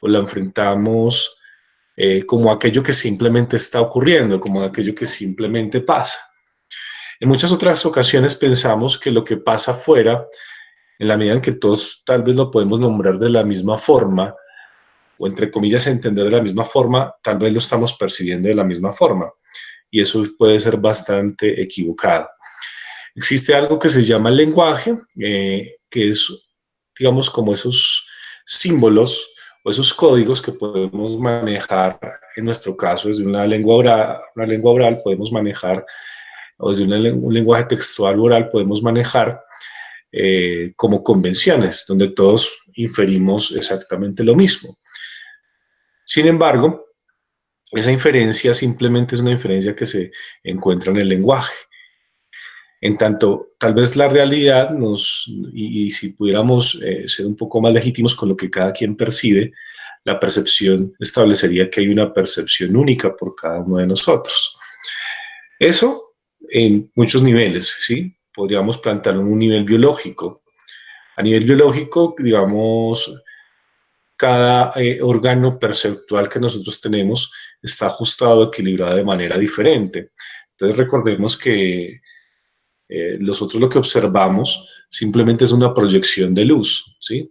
o la enfrentamos como aquello que simplemente está ocurriendo, como aquello que simplemente pasa. En muchas otras ocasiones pensamos que lo que pasa afuera, en la medida en que todos tal vez lo podemos nombrar de la misma forma, o entre comillas entender de la misma forma, tal vez lo estamos percibiendo de la misma forma. Y eso puede ser bastante equivocado. Existe algo que se llama el lenguaje, que es, digamos, como esos símbolos o esos códigos que podemos manejar, en nuestro caso, desde una lengua oral podemos manejar, o desde un lenguaje textual oral podemos manejar como convenciones, donde todos inferimos exactamente lo mismo. Sin embargo, esa inferencia simplemente es una inferencia que se encuentra en el lenguaje. En tanto, tal vez la realidad y si pudiéramos ser un poco más legítimos con lo que cada quien percibe, la percepción establecería que hay una percepción única por cada uno de nosotros. Eso en muchos niveles, ¿sí? Podríamos plantearlo en un nivel biológico. A nivel biológico, digamos, cada órgano perceptual que nosotros tenemos está ajustado, equilibrado de manera diferente. Entonces recordemos que nosotros lo que observamos simplemente es una proyección de luz, ¿sí?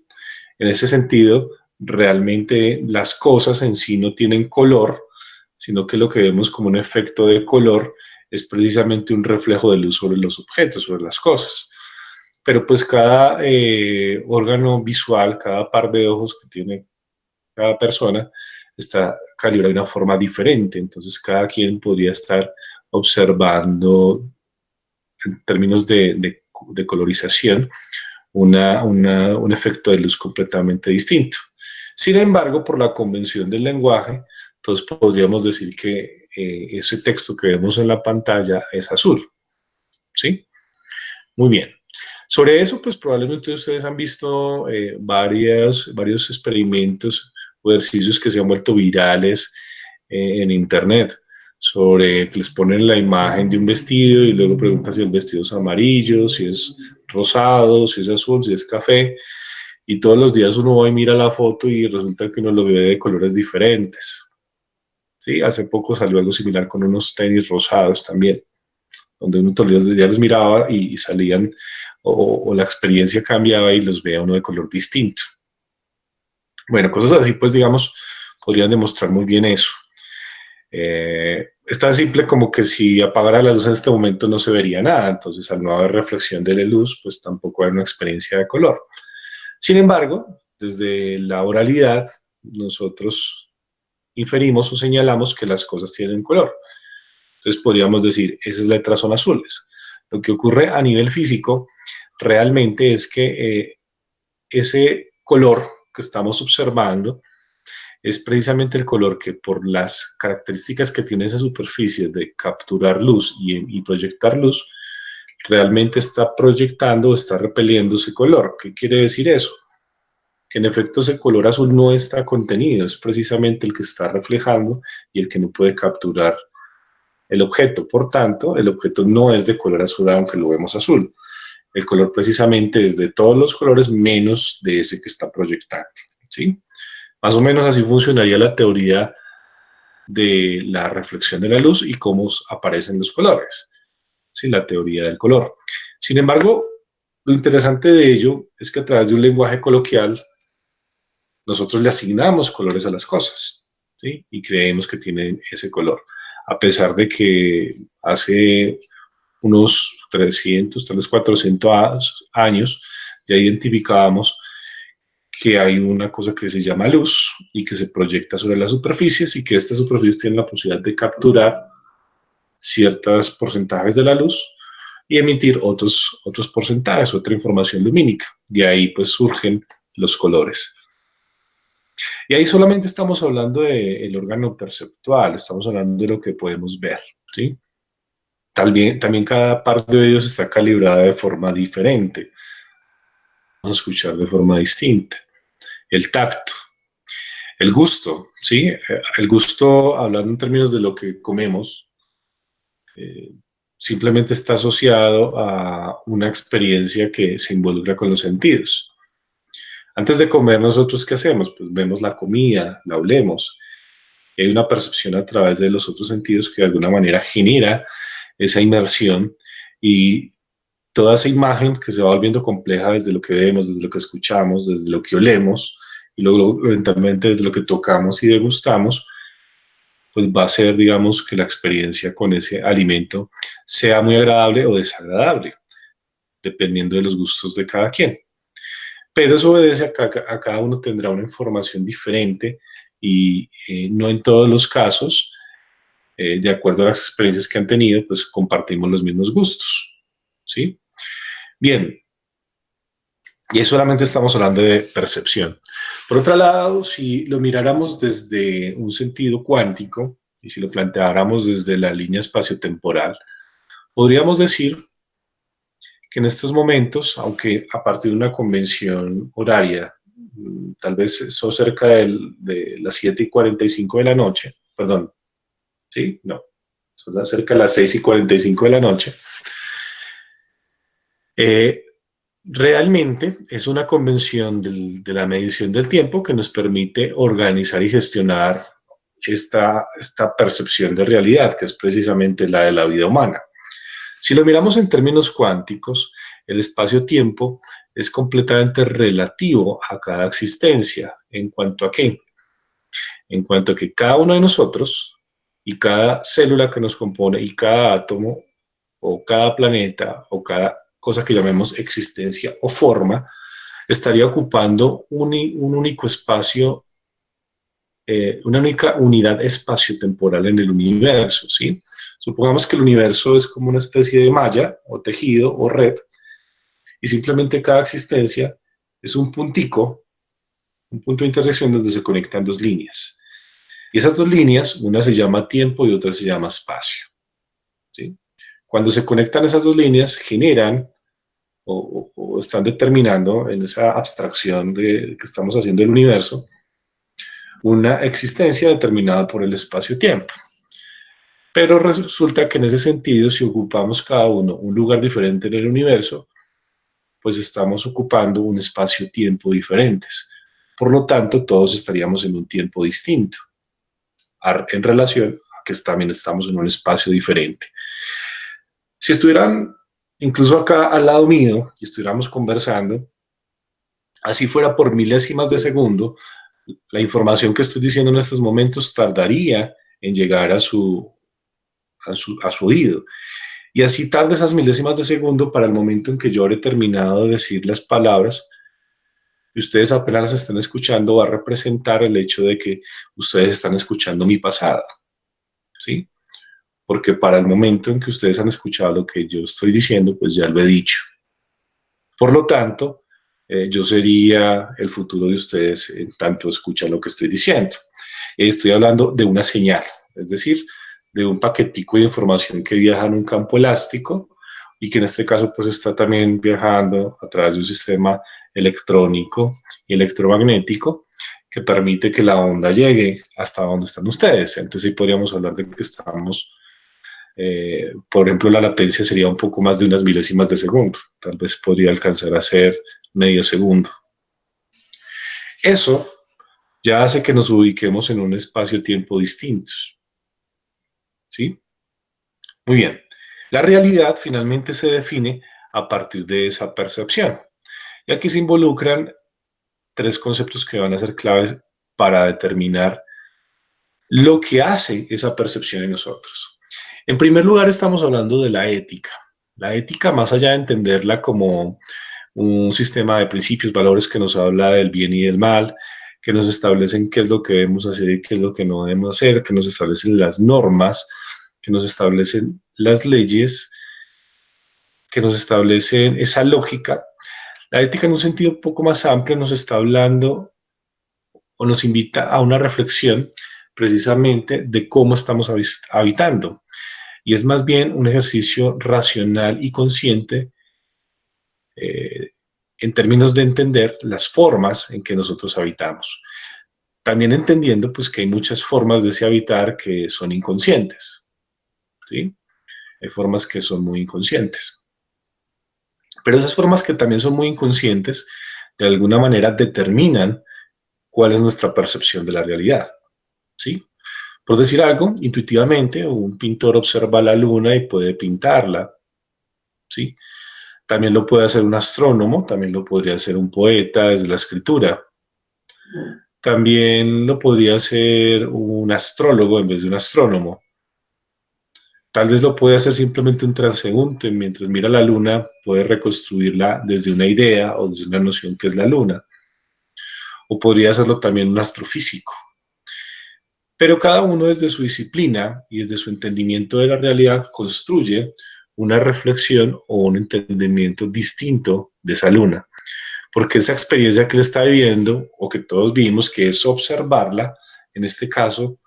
En ese sentido, realmente las cosas en sí no tienen color, sino que lo que vemos como un efecto de color es precisamente un reflejo de luz sobre los objetos, sobre las cosas. Pero pues cada órgano visual, cada par de ojos que tiene cada persona está calibrado de una forma diferente, entonces cada quien podría estar observando en términos de colorización un efecto de luz completamente distinto. Sin embargo, por la convención del lenguaje, todos podríamos decir que ese texto que vemos en la pantalla es azul, ¿sí? Muy bien. Sobre eso, pues probablemente ustedes han visto varios experimentos o ejercicios que se han vuelto virales en Internet, sobre que les ponen la imagen de un vestido y luego preguntan si el vestido es amarillo, si es rosado, si es azul, si es café, y todos los días uno va y mira la foto y resulta que uno lo ve de colores diferentes. Sí, hace poco salió algo similar con unos tenis rosados también, donde uno todos los días los miraba y salían, o la experiencia cambiaba y los veía uno de color distinto. Bueno, cosas así, pues digamos, podrían demostrar muy bien eso. Es tan simple como que si apagara la luz en este momento no se vería nada, entonces al no haber reflexión de la luz, pues tampoco hay una experiencia de color. Sin embargo, desde la oralidad, nosotros inferimos o señalamos que las cosas tienen color. Entonces podríamos decir, esas letras son azules. Lo que ocurre a nivel físico realmente es que ese color que estamos observando es precisamente el color que por las características que tiene esa superficie de capturar luz y proyectar luz, realmente está proyectando o está repeliendo ese color. ¿Qué quiere decir eso? Que en efecto ese color azul no está contenido, es precisamente el que está reflejando y el que no puede capturar el objeto. Por tanto, el objeto no es de color azul aunque lo vemos azul. El color precisamente es de todos los colores menos de ese que está proyectando, ¿sí? Más o menos así funcionaría la teoría de la reflexión de la luz y cómo aparecen los colores, ¿sí? La teoría del color. Sin embargo, lo interesante de ello es que a través de un lenguaje coloquial nosotros le asignamos colores a las cosas, ¿sí? Y creemos que tienen ese color, a pesar de que hace unos 300, tal vez 400 años ya identificábamos que hay una cosa que se llama luz y que se proyecta sobre las superficies y que estas superficies tienen la posibilidad de capturar ciertos porcentajes de la luz y emitir otros porcentajes, otra información lumínica. De ahí pues surgen los colores. Y ahí solamente estamos hablando del órgano perceptual, estamos hablando de lo que podemos ver, ¿sí? También cada parte de ellos está calibrada de forma diferente. Vamos a escuchar de forma distinta. El tacto, el gusto, ¿sí? El gusto, hablando en términos de lo que comemos, simplemente está asociado a una experiencia que se involucra con los sentidos. Antes de comer, nosotros, ¿qué hacemos? Pues vemos la comida, la olemos. Hay una percepción a través de los otros sentidos que de alguna manera genera esa inmersión y toda esa imagen que se va volviendo compleja desde lo que vemos, desde lo que escuchamos, desde lo que olemos y luego eventualmente desde lo que tocamos y degustamos, pues va a ser, digamos, que la experiencia con ese alimento sea muy agradable o desagradable, dependiendo de los gustos de cada quien. Pero eso obedece a cada uno tendrá una información diferente y no en todos los casos, de acuerdo a las experiencias que han tenido, pues compartimos los mismos gustos, ¿sí? Bien, y ahí solamente estamos hablando de percepción. Por otro lado, si lo miráramos desde un sentido cuántico y si lo planteáramos desde la línea espaciotemporal, podríamos decir que en estos momentos, aunque a partir de una convención horaria, tal vez son cerca de las 7:45 de la noche, perdón, ¿sí? No, son cerca de las 6:45 de la noche, eh, realmente es una convención de la medición del tiempo que nos permite organizar y gestionar esta percepción de realidad, que es precisamente la de la vida humana. Si lo miramos en términos cuánticos, el espacio-tiempo es completamente relativo a cada existencia. ¿En cuanto a qué? En cuanto a que cada uno de nosotros y cada célula que nos compone y cada átomo o cada planeta o cada cosa que llamemos existencia o forma estaría ocupando un único espacio, una única unidad espaciotemporal en el universo, ¿sí? Supongamos que el universo es como una especie de malla o tejido o red y simplemente cada existencia es un puntico, un punto de intersección donde se conectan dos líneas. Y esas dos líneas, una se llama tiempo y otra se llama espacio, ¿sí? Cuando se conectan esas dos líneas, generan o están determinando en esa abstracción que estamos haciendo del universo una existencia determinada por el espacio-tiempo. Pero resulta que en ese sentido, si ocupamos cada uno un lugar diferente en el universo, pues estamos ocupando un espacio-tiempo diferentes. Por lo tanto, todos estaríamos en un tiempo distinto, en relación a que también estamos en un espacio diferente. Si estuvieran incluso acá al lado mío y estuviéramos conversando, así fuera por milésimas de segundo, la información que estoy diciendo en estos momentos tardaría en llegar a su oído. Y así tarda esas milésimas de segundo para el momento en que yo habré terminado de decir las palabras y ustedes apenas las estén escuchando, va a representar el hecho de que ustedes están escuchando mi pasado, ¿sí? Porque para el momento en que ustedes han escuchado lo que yo estoy diciendo, pues ya lo he dicho. Por lo tanto, yo sería el futuro de ustedes en tanto escuchan lo que estoy diciendo. Estoy hablando de una señal, es decir, de un paquetico de información que viaja en un campo elástico y que en este caso pues está también viajando a través de un sistema electrónico y electromagnético que permite que la onda llegue hasta donde están ustedes. Entonces ahí podríamos hablar de que estamos, por ejemplo, la latencia sería un poco más de unas milésimas de segundo, tal vez podría alcanzar a ser medio segundo. Eso ya hace que nos ubiquemos en un espacio-tiempo distintos, ¿sí? Muy bien. La realidad finalmente se define a partir de esa percepción. Y aquí se involucran tres conceptos que van a ser claves para determinar lo que hace esa percepción en nosotros. En primer lugar, estamos hablando de la ética. La ética, más allá de entenderla como un sistema de principios, valores que nos habla del bien y del mal, que nos establecen qué es lo que debemos hacer y qué es lo que no debemos hacer, que nos establecen las normas, que nos establecen las leyes, que nos establecen esa lógica. La ética en un sentido un poco más amplio nos está hablando o nos invita a una reflexión precisamente de cómo estamos habitando. Y es más bien un ejercicio racional y consciente en términos de entender las formas en que nosotros habitamos. También entendiendo pues que hay muchas formas de ese habitar que son inconscientes, ¿sí? Hay formas que son muy inconscientes. Pero esas formas que también son muy inconscientes, de alguna manera determinan cuál es nuestra percepción de la realidad, ¿sí? Por decir algo, intuitivamente, un pintor observa la luna y puede pintarla, ¿sí? También lo puede hacer un astrónomo, también lo podría hacer un poeta desde la escritura. También lo podría hacer un astrólogo en vez de un astrónomo. Tal vez lo puede hacer simplemente un transeúnte, mientras mira la luna, puede reconstruirla desde una idea o desde una noción que es la luna. O podría hacerlo también un astrofísico. Pero cada uno desde su disciplina y desde su entendimiento de la realidad construye una reflexión o un entendimiento distinto de esa luna. Porque esa experiencia que él está viviendo, o que todos vimos, que es observarla, en este caso,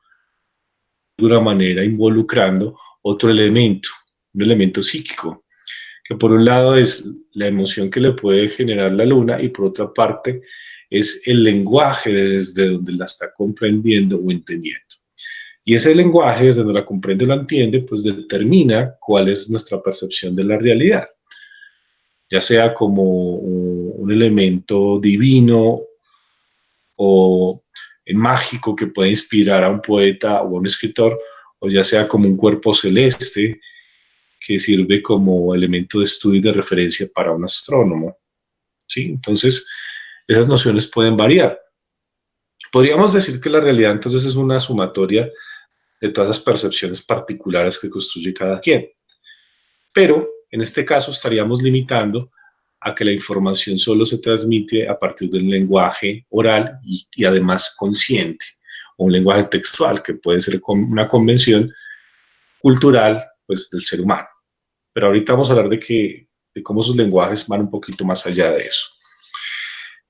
de una manera involucrando otro elemento, un elemento psíquico, que por un lado es la emoción que le puede generar la luna y por otra parte es el lenguaje desde donde la está comprendiendo o entendiendo. Y ese lenguaje, desde donde la comprende o la entiende, pues determina cuál es nuestra percepción de la realidad, ya sea como un elemento divino o mágico que puede inspirar a un poeta o a un escritor, o ya sea como un cuerpo celeste que sirve como elemento de estudio y de referencia para un astrónomo, ¿sí? Entonces, esas nociones pueden variar. Podríamos decir que la realidad entonces es una sumatoria de todas las percepciones particulares que construye cada quien. Pero en este caso estaríamos limitando a que la información solo se transmite a partir del lenguaje oral y además consciente, o un lenguaje textual que puede ser una convención cultural pues, del ser humano. Pero ahorita vamos a hablar de cómo sus lenguajes van un poquito más allá de eso.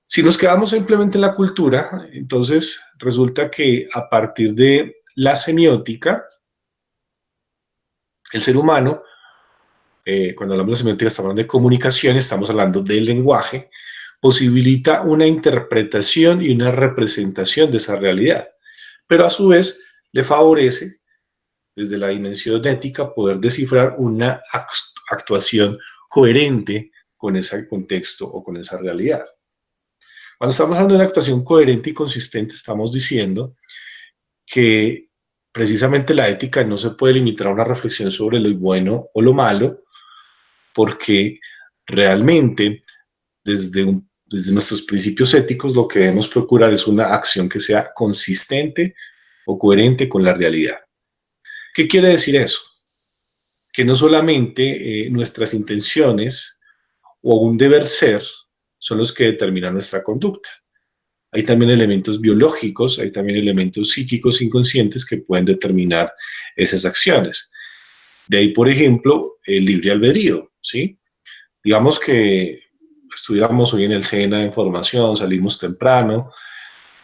Si nos quedamos simplemente en la cultura, entonces resulta que a partir de la semiótica, el ser humano, cuando hablamos de semiótica estamos hablando de comunicación, estamos hablando del lenguaje, posibilita una interpretación y una representación de esa realidad, pero a su vez le favorece desde la dimensión ética poder descifrar una actuación coherente con ese contexto o con esa realidad. Cuando estamos hablando de una actuación coherente y consistente, estamos diciendo que precisamente la ética no se puede limitar a una reflexión sobre lo bueno o lo malo, porque realmente desde nuestros principios éticos lo que debemos procurar es una acción que sea consistente o coherente con la realidad. ¿Qué quiere decir eso? Que no solamente nuestras intenciones o un deber ser son los que determinan nuestra conducta. Hay también elementos biológicos, hay también elementos psíquicos inconscientes que pueden determinar esas acciones. De ahí, por ejemplo, el libre albedrío, ¿sí? Digamos que estuviéramos hoy en el SENA de formación, salimos temprano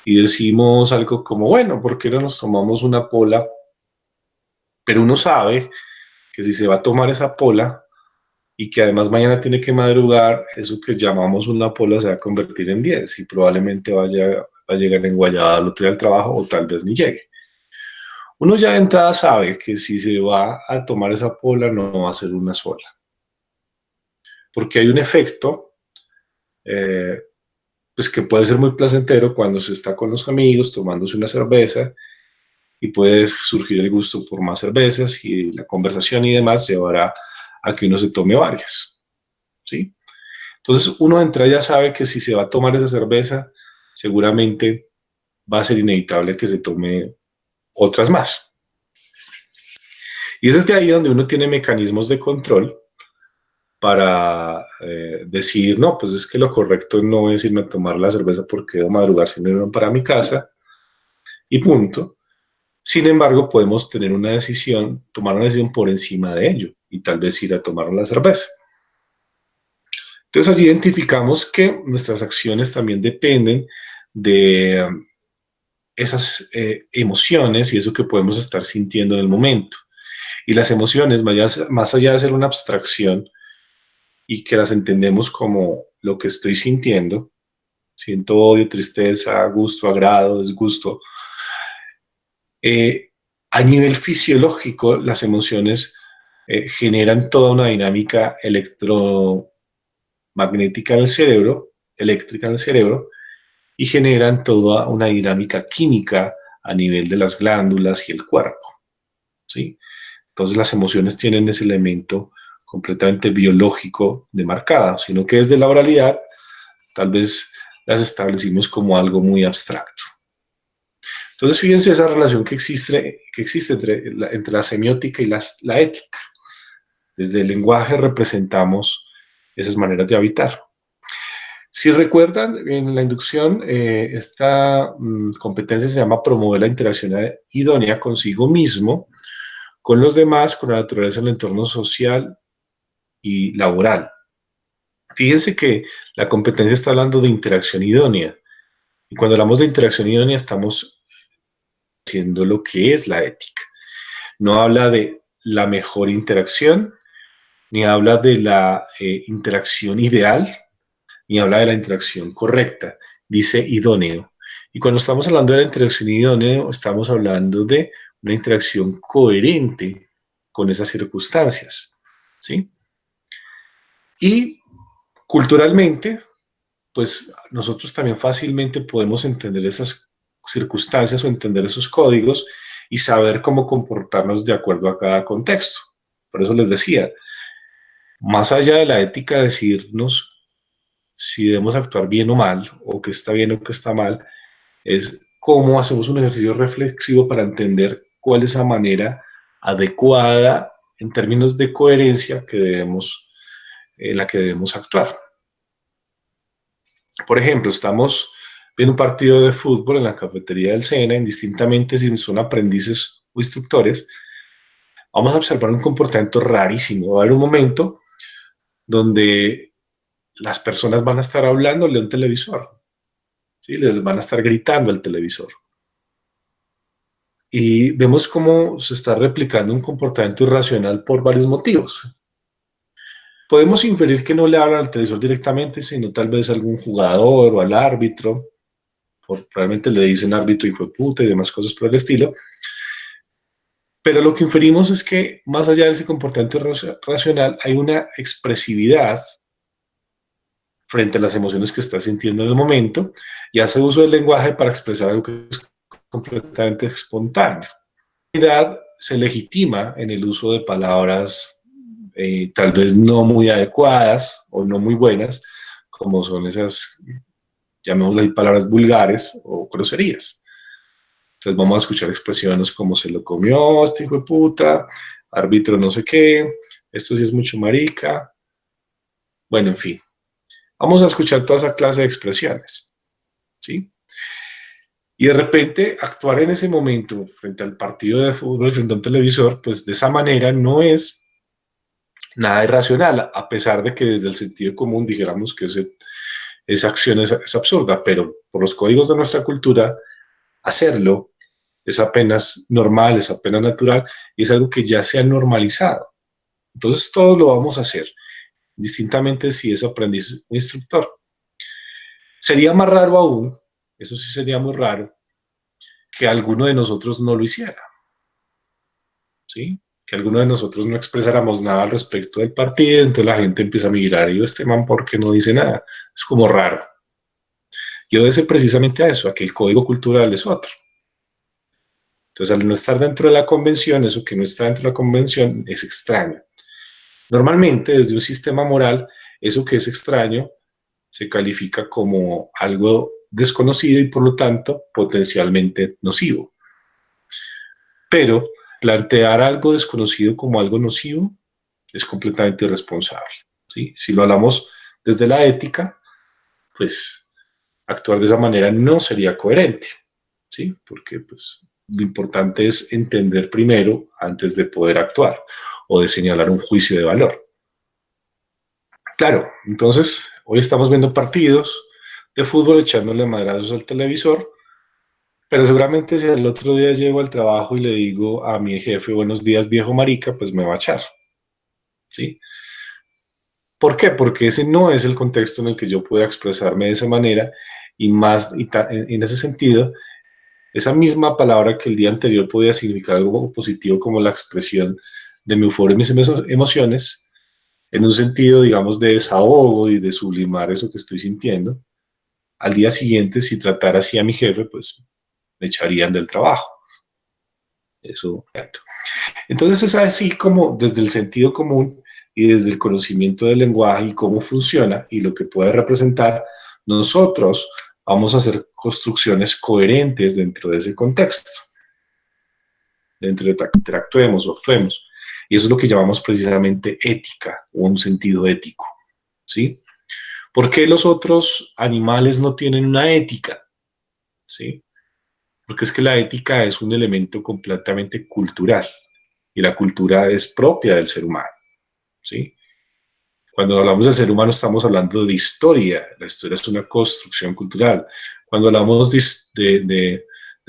y decimos algo como, bueno, ¿por qué no nos tomamos una pola? Pero uno sabe que si se va a tomar esa pola y que además mañana tiene que madrugar, eso que llamamos una pola se va a convertir en 10 y probablemente va a llegar enguayada al otro día al trabajo o tal vez ni llegue. Uno ya de entrada sabe que si se va a tomar esa pola no va a ser una sola, porque hay un efecto pues que puede ser muy placentero cuando se está con los amigos tomándose una cerveza y puede surgir el gusto por más cervezas y la conversación y demás llevará a que uno se tome varias, ¿sí? Entonces uno de entrada ya sabe que si se va a tomar esa cerveza, seguramente va a ser inevitable que se tome otras más. Y es desde ahí donde uno tiene mecanismos de control para decir, no, pues es que lo correcto no es irme a tomar la cerveza porque debo madrugar, sino irme para mi casa y punto. Sin embargo, podemos tener una decisión, tomar una decisión por encima de ello y tal vez ir a tomar la cerveza. Entonces allí identificamos que nuestras acciones también dependen de esas emociones y eso que podemos estar sintiendo en el momento. Y las emociones, más allá de ser una abstracción y que las entendemos como lo que estoy sintiendo, siento odio, tristeza, gusto, agrado, desgusto, a nivel fisiológico las emociones generan toda una dinámica electromagnética en el cerebro, eléctrica en el cerebro y generan toda una dinámica química a nivel de las glándulas y el cuerpo, ¿sí? Entonces las emociones tienen ese elemento completamente biológico demarcado, sino que desde la oralidad tal vez las establecimos como algo muy abstracto. Entonces fíjense esa relación que existe entre la semiótica y la ética. Desde el lenguaje representamos esas maneras de habitar. Si recuerdan, en la inducción, esta competencia se llama promover la interacción idónea consigo mismo, con los demás, con la naturaleza, el entorno social y laboral. Fíjense que la competencia está hablando de interacción idónea. Y cuando hablamos de interacción idónea, estamos haciendo lo que es la ética. No habla de la mejor interacción, ni habla de la interacción ideal, ni habla de la interacción correcta. Dice idóneo. Y cuando estamos hablando de la interacción idónea, estamos hablando de una interacción coherente con esas circunstancias, ¿sí? Y culturalmente, pues nosotros también fácilmente podemos entender esas circunstancias o entender esos códigos y saber cómo comportarnos de acuerdo a cada contexto. Por eso les decía, más allá de la ética, decidirnos si debemos actuar bien o mal, o qué está bien o qué está mal, es cómo hacemos un ejercicio reflexivo para entender cuál es la manera adecuada en términos de coherencia en la que debemos actuar. Por ejemplo, estamos viendo un partido de fútbol en la cafetería del SENA, indistintamente si son aprendices o instructores, vamos a observar un comportamiento rarísimo. Va a haber un momento donde las personas van a estar hablándole a un televisor, ¿sí? Les van a estar gritando al televisor. Y vemos cómo se está replicando un comportamiento irracional por varios motivos. Podemos inferir que no le hablan al televisor directamente, sino tal vez a algún jugador o al árbitro, o probablemente le dicen árbitro hijo de puta y demás cosas por el estilo. Pero lo que inferimos es que más allá de ese comportamiento racional hay una expresividad frente a las emociones que está sintiendo en el momento y hace uso del lenguaje para expresar algo que es completamente espontáneo. La realidad se legitima en el uso de palabras tal vez no muy adecuadas o no muy buenas, como son esas, llamémosle palabras vulgares o groserías. Entonces vamos a escuchar expresiones como se lo comió este hijo de puta, árbitro no sé qué, esto sí es mucho marica. Bueno, en fin. Vamos a escuchar toda esa clase de expresiones, ¿sí? Y de repente actuar en ese momento frente al partido de fútbol, frente a un televisor, pues de esa manera no es nada irracional, a pesar de que desde el sentido común dijéramos que esa acción es absurda, pero por los códigos de nuestra cultura, hacerlo es apenas normal, es apenas natural y es algo que ya se ha normalizado. Entonces todos lo vamos a hacer, distintamente si es aprendiz o instructor. Sería más raro aún, eso sí sería muy raro, que alguno de nosotros no lo hiciera, ¿sí? Que alguno de nosotros no expresáramos nada al respecto del partido, entonces la gente empieza a mirar, y este man, ¿por qué no dice nada? Es como raro. Y obedece precisamente a eso, a que el código cultural es otro. Entonces, al no estar dentro de la convención, eso que no está dentro de la convención es extraño. Normalmente, desde un sistema moral, eso que es extraño se califica como algo desconocido y por lo tanto potencialmente nocivo. Pero plantear algo desconocido como algo nocivo es completamente irresponsable, ¿sí? Si lo hablamos desde la ética, pues actuar de esa manera no sería coherente, ¿sí? Porque pues, lo importante es entender primero antes de poder actuar o de señalar un juicio de valor. Claro, entonces hoy estamos viendo partidos de fútbol echándole madrazos al televisor, pero seguramente si el otro día llego al trabajo y le digo a mi jefe, buenos días viejo marica, pues me va a echar, ¿sí? ¿Por qué? Porque ese no es el contexto en el que yo pueda expresarme de esa manera y más en ese sentido, esa misma palabra que el día anterior podía significar algo positivo como la expresión de mi euforia y mis emociones, en un sentido, digamos, de desahogo y de sublimar eso que estoy sintiendo, al día siguiente, si tratara así a mi jefe, pues me echarían del trabajo. Eso. Entonces es así como desde el sentido común y desde el conocimiento del lenguaje y cómo funciona y lo que puede representar, nosotros vamos a hacer construcciones coherentes dentro de ese contexto, dentro de que interactuemos o actuemos. Y eso es lo que llamamos precisamente ética o un sentido ético, ¿sí? ¿Por qué los otros animales no tienen una ética? ¿Sí? Porque es que la ética es un elemento completamente cultural y la cultura es propia del ser humano, ¿sí? Cuando hablamos del ser humano estamos hablando de historia, la historia es una construcción cultural. Cuando hablamos del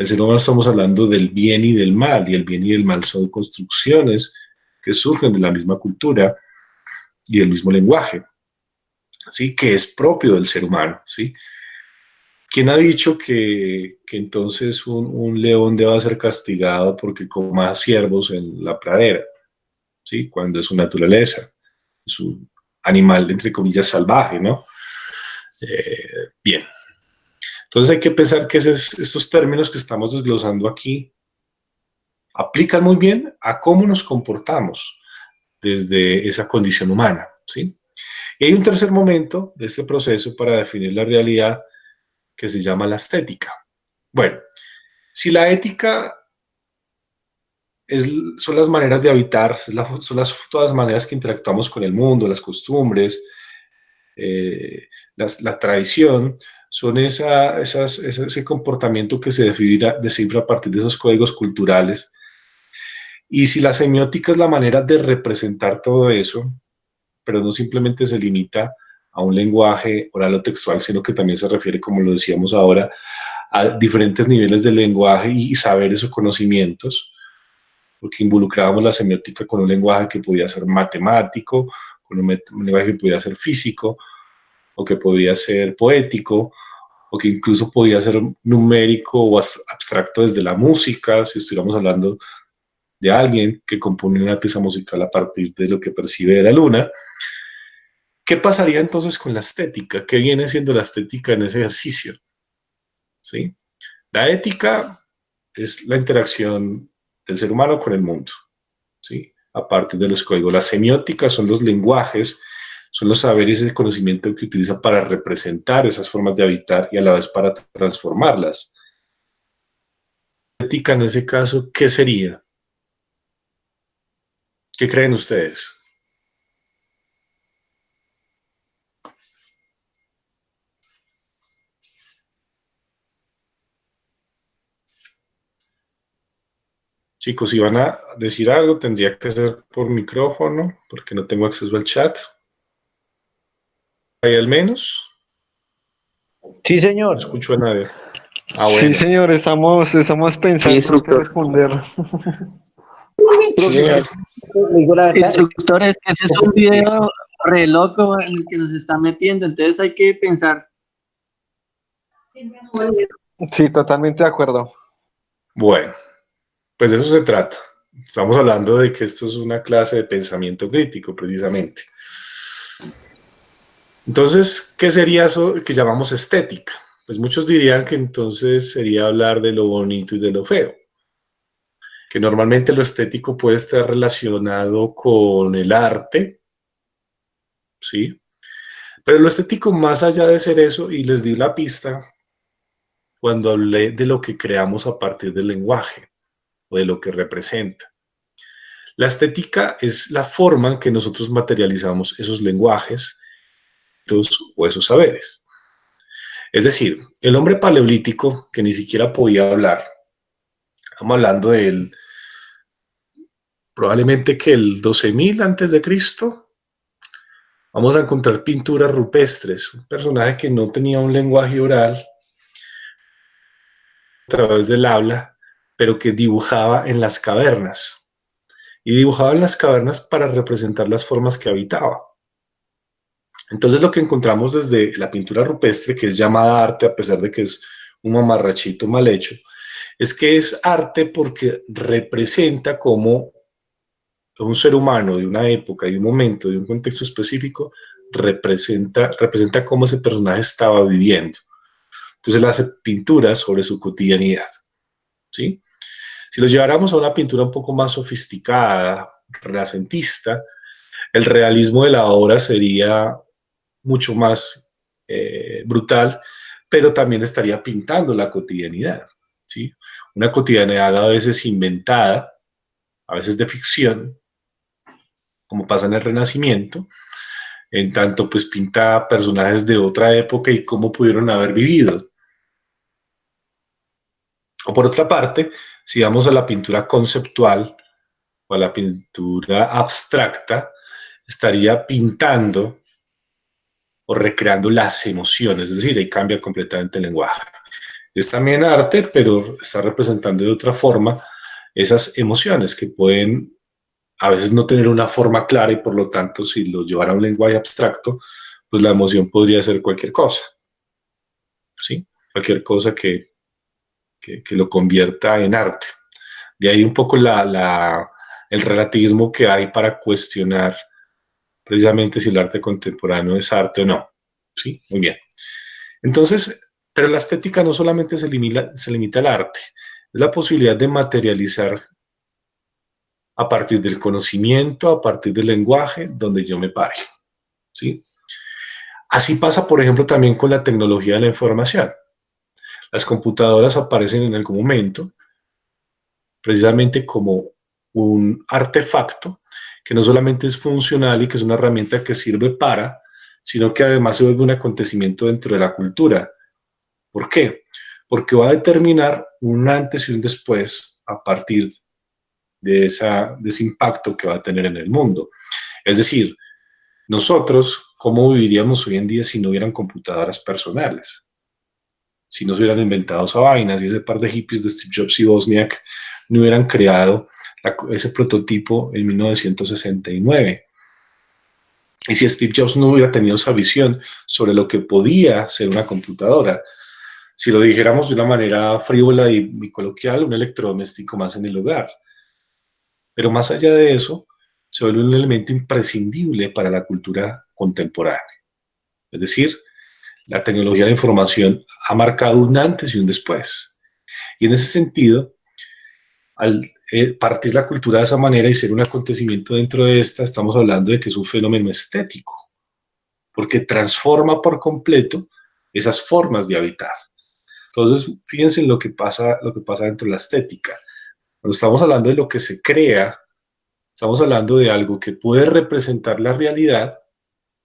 ser humano estamos hablando del bien y del mal, y el bien y el mal son construcciones que surgen de la misma cultura y del mismo lenguaje, ¿sí? Que es propio del ser humano, ¿sí? ¿Quién ha dicho que entonces un león deba ser castigado porque coma ciervos en la pradera? ¿Sí? Cuando es su naturaleza, es un animal, entre comillas, salvaje, ¿no? Bien. Entonces hay que pensar que estos términos que estamos desglosando aquí aplican muy bien a cómo nos comportamos desde esa condición humana, ¿sí? Y hay un tercer momento de este proceso para definir la realidad que se llama la estética. Bueno, si la ética son las maneras de habitar, todas las maneras que interactuamos con el mundo, las costumbres, la tradición, son ese comportamiento que se descifra a partir de esos códigos culturales. Y si la semiótica es la manera de representar todo eso, pero no simplemente se limita a un lenguaje oral o textual, sino que también se refiere, como lo decíamos ahora, a diferentes niveles de lenguaje y saberes o conocimientos, porque involucrábamos la semiótica con un lenguaje que podía ser matemático, con un lenguaje que podía ser físico, o que podía ser poético, o que incluso podía ser numérico o abstracto desde la música, si estuviéramos hablando de alguien que compone una pieza musical a partir de lo que percibe de la luna. ¿Qué pasaría entonces con la estética? ¿Qué viene siendo la estética en ese ejercicio? ¿Sí? La ética es la interacción del ser humano con el mundo, ¿sí? A partir de los códigos. La semiótica son los lenguajes, son los saberes y el conocimiento que utiliza para representar esas formas de habitar y a la vez para transformarlas. La ética en ese caso, ¿qué sería? ¿Qué creen ustedes? Chicos, si van a decir algo, tendría que ser por micrófono, porque no tengo acceso al chat. ¿Hay al menos? Sí, señor. No escucho a nadie. Ah, Sí, bueno. señor, estamos pensando qué responder. Instructor, es que ese es un video re loco en el que nos están metiendo, entonces hay que pensar. Sí, totalmente de acuerdo. Bueno, pues de eso se trata. Estamos hablando de que esto es una clase de pensamiento crítico, precisamente. Entonces, ¿qué sería eso que llamamos estética? Pues muchos dirían que entonces sería hablar de lo bonito y de lo feo, que normalmente lo estético puede estar relacionado con el arte, ¿sí? Pero lo estético, más allá de ser eso, y les di la pista cuando hablé de lo que creamos a partir del lenguaje o de lo que representa. La estética es la forma en que nosotros materializamos esos lenguajes o esos saberes. Es decir, el hombre paleolítico, que ni siquiera podía hablar, estamos hablando de probablemente que el 12.000 antes de Cristo, vamos a encontrar pinturas rupestres, un personaje que no tenía un lenguaje oral a través del habla, pero que dibujaba en las cavernas. Y dibujaba en las cavernas para representar las formas que habitaba. Entonces lo que encontramos desde la pintura rupestre, que es llamada arte a pesar de que es un mamarrachito mal hecho, es que es arte porque representa cómo un ser humano de una época, de un momento, de un contexto específico, representa cómo ese personaje estaba viviendo. Entonces él hace pinturas sobre su cotidianidad, ¿sí? Si lo lleváramos a una pintura un poco más sofisticada, renacentista, el realismo de la obra sería mucho más brutal, pero también estaría pintando la cotidianidad, ¿sí? Una cotidianidad a veces inventada, a veces de ficción, como pasa en el Renacimiento, en tanto pues pinta personajes de otra época y cómo pudieron haber vivido. O por otra parte, si vamos a la pintura conceptual o a la pintura abstracta, estaría pintando o recreando las emociones, es decir, ahí cambia completamente el lenguaje. Es también arte, pero está representando de otra forma esas emociones que pueden a veces no tener una forma clara y por lo tanto si lo llevara a un lenguaje abstracto, pues la emoción podría ser cualquier cosa, ¿sí? Cualquier cosa que lo convierta en arte. De ahí un poco el relativismo que hay para cuestionar precisamente si el arte contemporáneo es arte o no, ¿sí? Muy bien. Entonces, pero la estética no solamente se limita al arte, es la posibilidad de materializar a partir del conocimiento, a partir del lenguaje, donde yo me pare, ¿sí? Así pasa, por ejemplo, también con la tecnología de la información. Las computadoras aparecen en algún momento precisamente como un artefacto que no solamente es funcional y que es una herramienta que sirve para, sino que además se vuelve un acontecimiento dentro de la cultura. ¿Por qué? Porque va a determinar un antes y un después a partir de ese impacto que va a tener en el mundo. Es decir, nosotros, ¿cómo viviríamos hoy en día si no hubieran computadoras personales? Si no se hubieran inventado esa vaina, si ese par de hippies de Steve Jobs y Wozniak no hubieran creado ese prototipo en 1969. Y si Steve Jobs no hubiera tenido esa visión sobre lo que podía ser una computadora, si lo dijéramos de una manera frívola y coloquial, un electrodoméstico más en el hogar. Pero más allá de eso, se vuelve un elemento imprescindible para la cultura contemporánea. Es decir, la tecnología de la información ha marcado un antes y un después. Y en ese sentido, al partir la cultura de esa manera y ser un acontecimiento dentro de esta, estamos hablando de que es un fenómeno estético, porque transforma por completo esas formas de habitar. Entonces, fíjense en lo que pasa dentro de la estética. Cuando estamos hablando de lo que se crea, estamos hablando de algo que puede representar la realidad,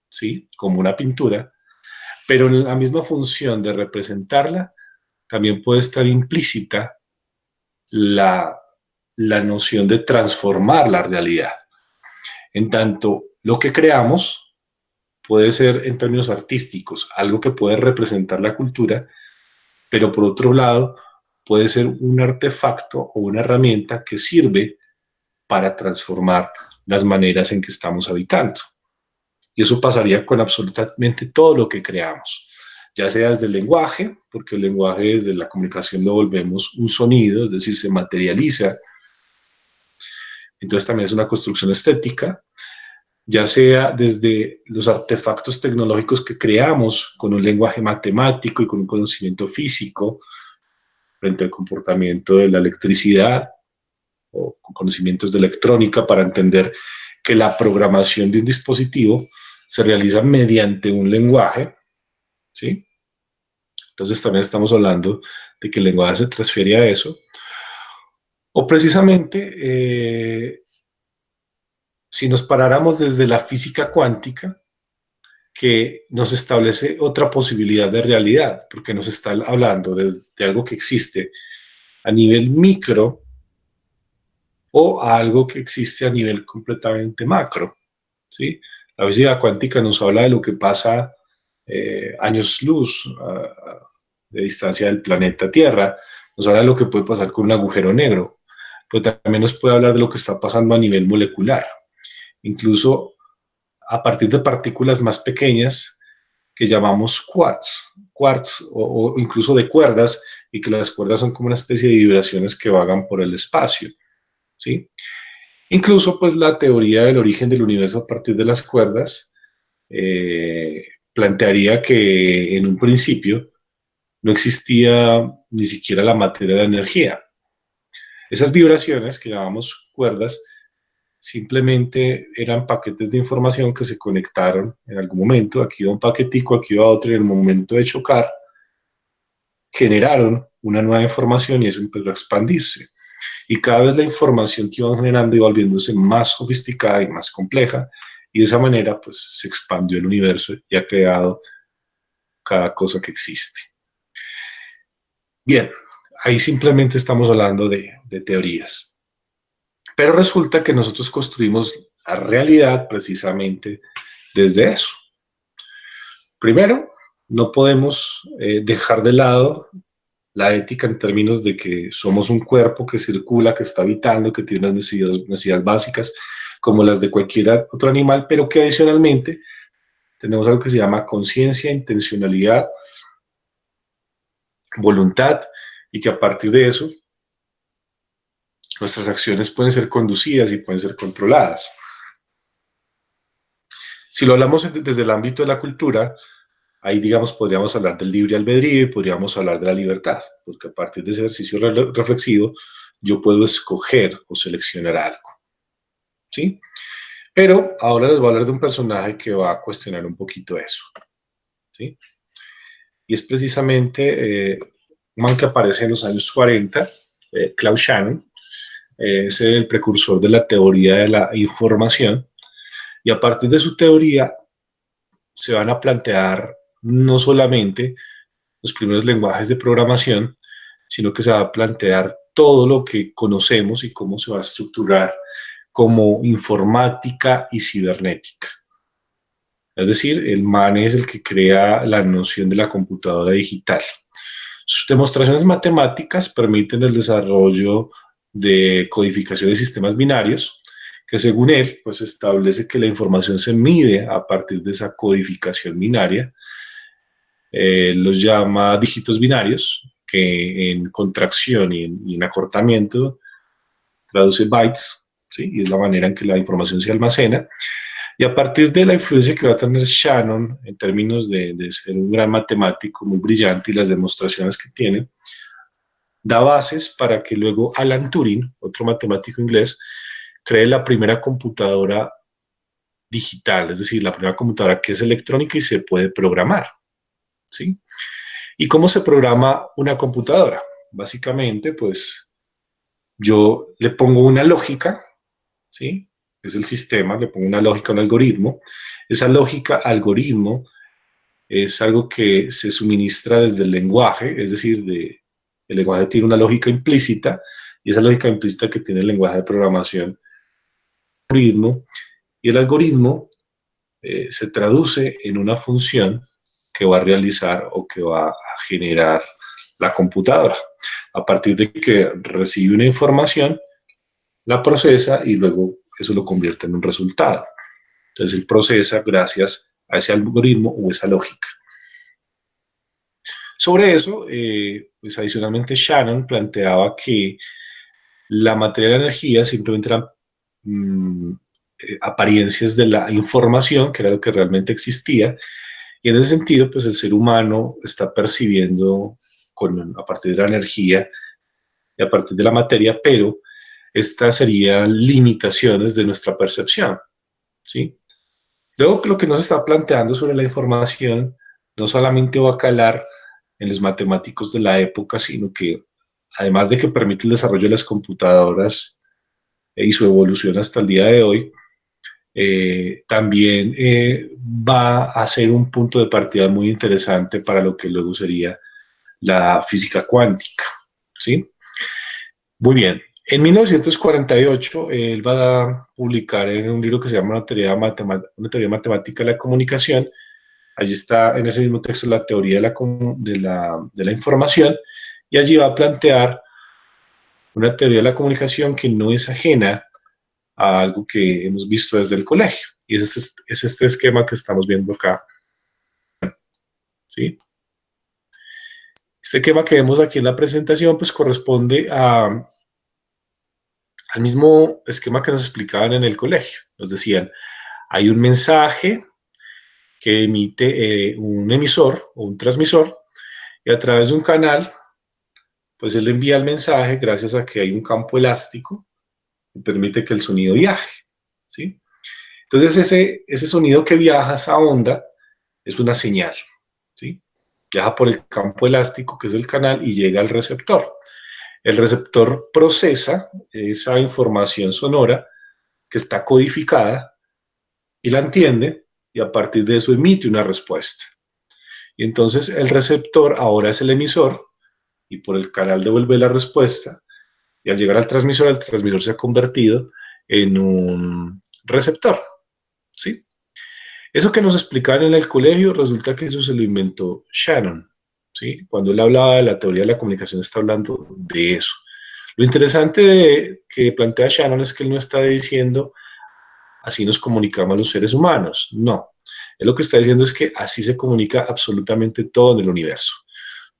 ¿sí? Como una pintura, pero en la misma función de representarla, también puede estar implícita la noción de transformar la realidad. En tanto, lo que creamos puede ser en términos artísticos, algo que puede representar la cultura, pero por otro lado, puede ser un artefacto o una herramienta que sirve para transformar las maneras en que estamos habitando. Y eso pasaría con absolutamente todo lo que creamos, ya sea desde el lenguaje, porque el lenguaje desde la comunicación lo volvemos un sonido, es decir, se materializa. Entonces también es una construcción estética, ya sea desde los artefactos tecnológicos que creamos con un lenguaje matemático y con un conocimiento físico frente al comportamiento de la electricidad o con conocimientos de electrónica para entender que la programación de un dispositivo se realiza mediante un lenguaje, ¿sí? Entonces también estamos hablando de que el lenguaje se transfiere a eso. O precisamente, si nos paráramos desde la física cuántica, que nos establece otra posibilidad de realidad, porque nos está hablando de algo que existe a nivel micro o a algo que existe a nivel completamente macro, ¿sí? La física cuántica nos habla de lo que pasa años luz de distancia del planeta Tierra, nos habla de lo que puede pasar con un agujero negro, pero también nos puede hablar de lo que está pasando a nivel molecular, incluso a partir de partículas más pequeñas que llamamos quarks o incluso de cuerdas, y que las cuerdas son como una especie de vibraciones que vagan por el espacio, ¿sí? Incluso pues la teoría del origen del universo a partir de las cuerdas plantearía que en un principio no existía ni siquiera la materia de la energía. Esas vibraciones que llamamos cuerdas simplemente eran paquetes de información que se conectaron en algún momento. Aquí va un paquetico, aquí va otro, y en el momento de chocar generaron una nueva información y eso empezó a expandirse. Y cada vez la información que iban generando iba volviéndose más sofisticada y más compleja, y de esa manera pues se expandió el universo y ha creado cada cosa que existe. Bien, ahí simplemente estamos hablando de teorías. Pero resulta que nosotros construimos la realidad precisamente desde eso. Primero, no podemos dejar de lado la ética en términos de que somos un cuerpo que circula, que está habitando, que tiene unas necesidades básicas como las de cualquier otro animal, pero que adicionalmente tenemos algo que se llama conciencia, intencionalidad, voluntad, y que a partir de eso nuestras acciones pueden ser conducidas y pueden ser controladas. Si lo hablamos desde el ámbito de la cultura, ahí, digamos, podríamos hablar del libre albedrío y podríamos hablar de la libertad, porque a partir de ese ejercicio reflexivo yo puedo escoger o seleccionar algo, ¿sí? Pero ahora les voy a hablar de un personaje que va a cuestionar un poquito eso, ¿sí? Y es precisamente un man que aparece en los años 40, Claude Shannon, es el precursor de la teoría de la información, y a partir de su teoría se van a plantear no solamente los primeros lenguajes de programación, sino que se va a plantear todo lo que conocemos y cómo se va a estructurar como informática y cibernética. Es decir, el man es el que crea la noción de la computadora digital. Sus demostraciones matemáticas permiten el desarrollo de codificación de sistemas binarios, que según él, pues establece que la información se mide a partir de esa codificación binaria. Los llama dígitos binarios, que en contracción y en acortamiento traduce bytes, ¿sí? Y es la manera en que la información se almacena. Y a partir de la influencia que va a tener Shannon en términos de ser un gran matemático muy brillante y las demostraciones que tiene, da bases para que luego Alan Turing, otro matemático inglés, cree la primera computadora digital, es decir, la primera computadora que es electrónica y se puede programar, ¿sí? ¿Y cómo se programa una computadora? Básicamente, pues, yo le pongo una lógica, ¿sí? Es el sistema, le pongo una lógica, un algoritmo. Esa lógica, algoritmo, es algo que se suministra desde el lenguaje, es decir, el lenguaje tiene una lógica implícita, y esa lógica implícita que tiene el lenguaje de programación, algoritmo, y el algoritmo se traduce en una función que va a realizar o que va a generar la computadora. A partir de que recibe una información, la procesa y luego eso lo convierte en un resultado. Entonces él procesa gracias a ese algoritmo o esa lógica. Sobre eso, pues adicionalmente Shannon planteaba que la materia de la energía simplemente eran apariencias de la información, que era lo que realmente existía, y en ese sentido, pues el ser humano está percibiendo a partir de la energía y a partir de la materia, pero estas serían limitaciones de nuestra percepción, ¿sí? Luego, lo que nos está planteando sobre la información no solamente va a calar en los matemáticos de la época, sino que además de que permite el desarrollo de las computadoras y su evolución hasta el día de hoy, también va a ser un punto de partida muy interesante para lo que luego sería la física cuántica, ¿sí? Muy bien. En 1948, él va a publicar en un libro que se llama Una teoría matemática de la comunicación. Allí está en ese mismo texto la teoría de la información, y allí va a plantear una teoría de la comunicación que no es ajena a algo que hemos visto desde el colegio. Y es este esquema que estamos viendo acá, ¿sí? Este esquema que vemos aquí en la presentación pues corresponde al mismo esquema que nos explicaban en el colegio. Nos decían, hay un mensaje que emite un emisor o un transmisor. y a través de un canal, pues él envía el mensaje gracias a que hay un campo elástico que permite que el sonido viaje, ¿sí? Entonces ese sonido que viaja, esa onda, es una señal, ¿sí? Viaja por el campo elástico, que es el canal, y llega al receptor. El receptor procesa esa información sonora que está codificada y la entiende, y a partir de eso emite una respuesta. Y entonces el receptor ahora es el emisor, y por el canal devuelve la respuesta, y al llegar al transmisor, el transmisor se ha convertido en un receptor, ¿sí? Eso que nos explicaban en el colegio, resulta que eso se lo inventó Shannon, ¿sí? Cuando él hablaba de la teoría de la comunicación, está hablando de eso. Lo interesante que plantea Shannon es que él no está diciendo así nos comunicamos los seres humanos, no. Él lo que está diciendo es que así se comunica absolutamente todo en el universo.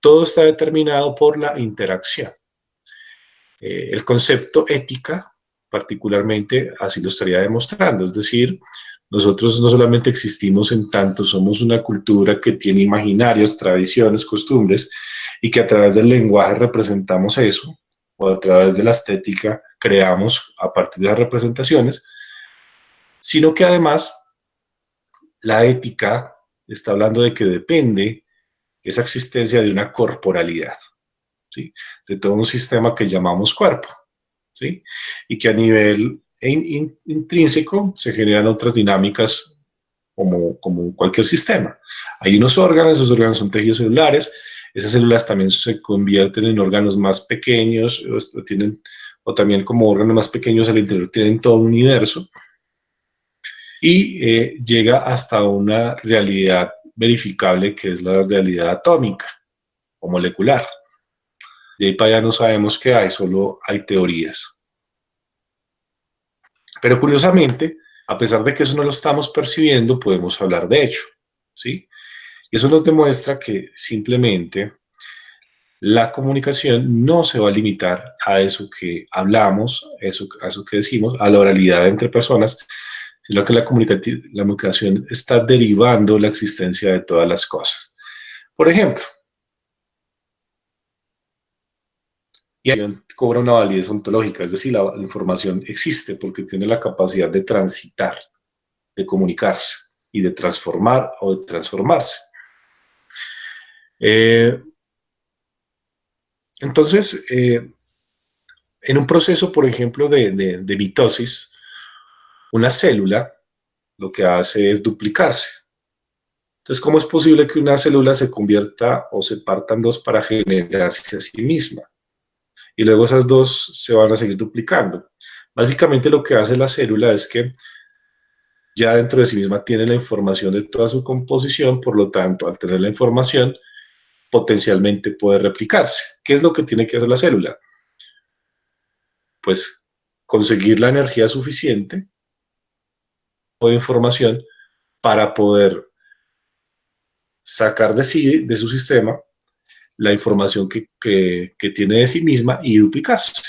Todo está determinado por la interacción. El concepto ética, particularmente, así lo estaría demostrando, es decir, nosotros no solamente existimos en tanto somos una cultura que tiene imaginarios, tradiciones, costumbres, y que a través del lenguaje representamos eso, o a través de la estética creamos a partir de las representaciones, sino que además la ética está hablando de que depende esa existencia de una corporalidad, ¿sí? De todo un sistema que llamamos cuerpo, ¿sí? Y que a nivel intrínseco se generan otras dinámicas como cualquier sistema. Hay unos órganos, esos órganos son tejidos celulares, esas células también se convierten en órganos más pequeños, o también como órganos más pequeños al interior tienen todo un universo, y llega hasta una realidad verificable que es la realidad atómica o molecular. De ahí para allá no sabemos qué hay, solo hay teorías. Pero curiosamente, a pesar de que eso no lo estamos percibiendo, podemos hablar de hecho, ¿sí? Y eso nos demuestra que simplemente la comunicación no se va a limitar a eso que hablamos, a eso que decimos, a la oralidad entre personas, sino que la comunicación está derivando la existencia de todas las cosas. Por ejemplo, y cobra una validez ontológica, es decir, la información existe porque tiene la capacidad de transitar, de comunicarse y de transformar o de transformarse. Entonces, en un proceso, por ejemplo, de mitosis, una célula lo que hace es duplicarse. Entonces, ¿cómo es posible que una célula se convierta o se parta en dos para generarse a sí misma? Y luego esas dos se van a seguir duplicando. Básicamente lo que hace la célula es que ya dentro de sí misma tiene la información de toda su composición, por lo tanto, al tener la información, potencialmente puede replicarse. ¿Qué es lo que tiene que hacer la célula? Pues conseguir la energía suficiente o información para poder sacar de sí, de su sistema, la información que tiene de sí misma y duplicarse.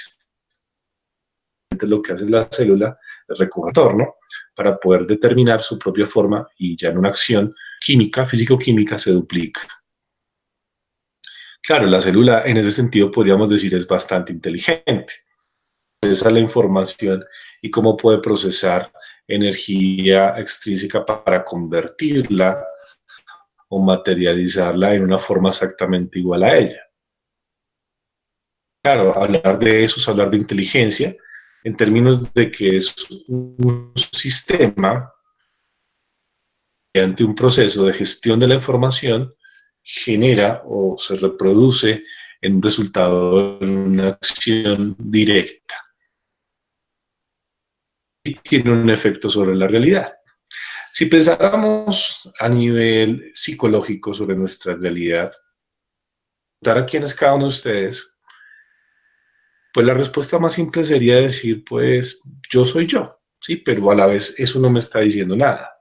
Lo que hace la célula es recoger entorno para poder determinar su propia forma y ya en una acción química, físico-química, se duplica. Claro, la célula en ese sentido podríamos decir es bastante inteligente. Esa es la información y cómo puede procesar energía extrínseca para convertirla o materializarla en una forma exactamente igual a ella. Claro, hablar de eso es hablar de inteligencia en términos de que es un sistema que ante un proceso de gestión de la información genera o se reproduce en un resultado, en una acción directa y tiene un efecto sobre la realidad. Si pensáramos a nivel psicológico sobre nuestra realidad, preguntar a quién es cada uno de ustedes, pues la respuesta más simple sería decir, pues yo soy yo, sí, pero a la vez eso no me está diciendo nada.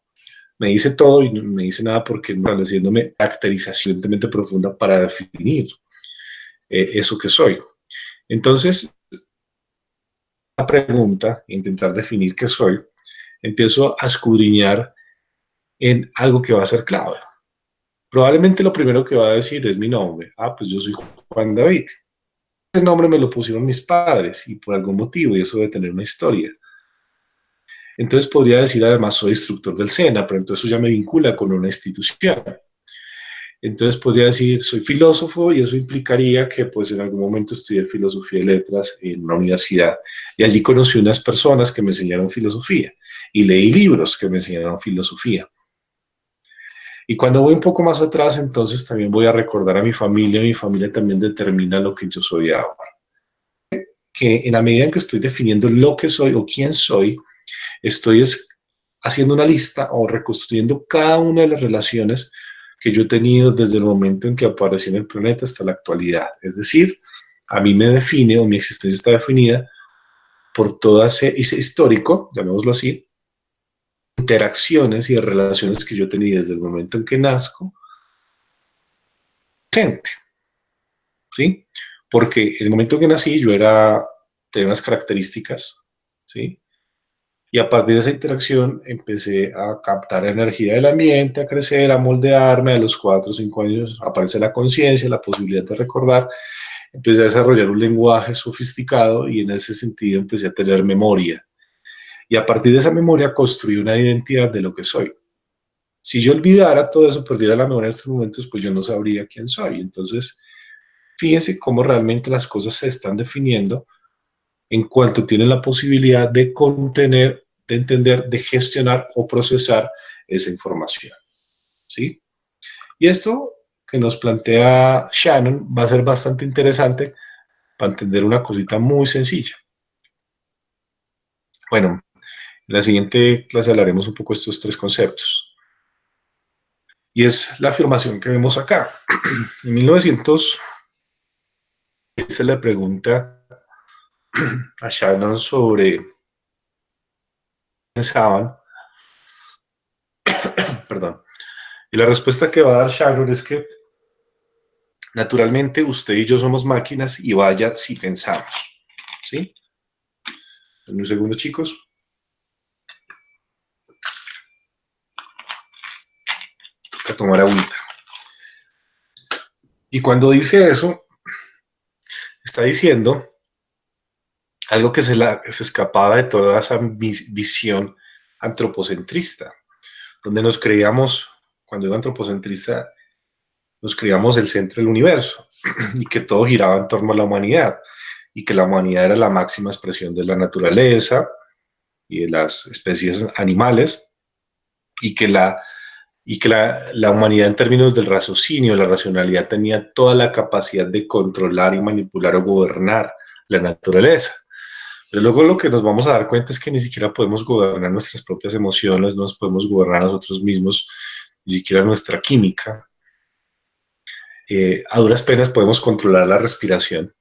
Me dice todo y no me dice nada porque no está haciéndome caracterización suficientemente profunda para definir eso que soy. Entonces, la pregunta, intentar definir qué soy, empiezo a escudriñar en algo que va a ser clave. Probablemente lo primero que va a decir es mi nombre. Ah, pues yo soy Juan David. Ese nombre me lo pusieron mis padres y por algún motivo, y eso debe tener una historia. Entonces podría decir además soy instructor del SENA, pero entonces eso ya me vincula con una institución. Entonces podría decir soy filósofo y eso implicaría que pues en algún momento estudié filosofía y letras en una universidad y allí conocí unas personas que me enseñaron filosofía y leí libros que me enseñaron filosofía. Y cuando voy un poco más atrás, entonces también voy a recordar a mi familia también determina lo que yo soy ahora. Que en la medida en que estoy definiendo lo que soy o quién soy, estoy haciendo una lista o reconstruyendo cada una de las relaciones que yo he tenido desde el momento en que aparecí en el planeta hasta la actualidad. Es decir, a mí me define o mi existencia está definida por todo ese histórico, llamémoslo así, interacciones y relaciones que yo tenía desde el momento en que nazco, presente, ¿sí? Porque en el momento en que nací yo tenía unas características, ¿sí? Y a partir de esa interacción empecé a captar energía del ambiente, a crecer, a moldearme. A los 4 o 5 años aparece la conciencia, la posibilidad de recordar. Empecé a desarrollar un lenguaje sofisticado y en ese sentido empecé a tener memoria. Y a partir de esa memoria construí una identidad de lo que soy. Si yo olvidara todo eso, perdiera la memoria en estos momentos, pues yo no sabría quién soy. Entonces, fíjense cómo realmente las cosas se están definiendo en cuanto tienen la posibilidad de contener, de entender, de gestionar o procesar esa información, ¿sí? Y esto que nos plantea Shannon va a ser bastante interesante para entender una cosita muy sencilla. Bueno, en la siguiente clase hablaremos un poco de estos 3 conceptos. Y es la afirmación que vemos acá. En 1900 se le pregunta a Shannon sobre pensaban, perdón, y la respuesta que va a dar Shannon es que naturalmente usted y yo somos máquinas y vaya si pensamos, ¿sí? En un segundo, chicos. Toca tomar agüita. Y cuando dice eso, está diciendo algo que se escapaba de toda esa visión antropocentrista, donde nos creíamos, cuando digo antropocentrista, nos creíamos el centro del universo y que todo giraba en torno a la humanidad y que la humanidad era la máxima expresión de la naturaleza y de las especies animales y que la humanidad en términos del raciocinio, la racionalidad tenía toda la capacidad de controlar y manipular o gobernar la naturaleza. Pero luego lo que nos vamos a dar cuenta es que ni siquiera podemos gobernar nuestras propias emociones, no nos podemos gobernar a nosotros mismos, ni siquiera nuestra química. A duras penas podemos controlar la respiración.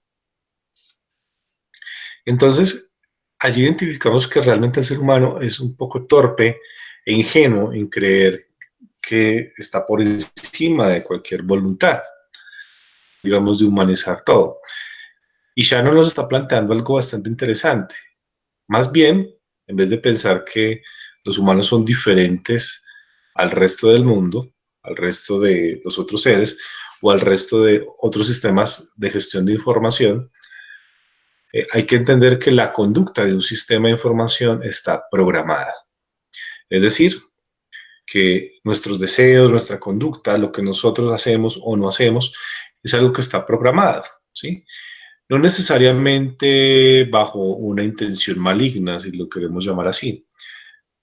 Entonces, allí identificamos que realmente el ser humano es un poco torpe e ingenuo en creer que está por encima de cualquier voluntad, digamos, de humanizar todo. Y Shannon nos está planteando algo bastante interesante. Más bien, en vez de pensar que los humanos son diferentes al resto del mundo, al resto de los otros seres o al resto de otros sistemas de gestión de información, hay que entender que la conducta de un sistema de información está programada. Es decir, que nuestros deseos, nuestra conducta, lo que nosotros hacemos o no hacemos, es algo que está programado, ¿sí? No necesariamente bajo una intención maligna, si lo queremos llamar así,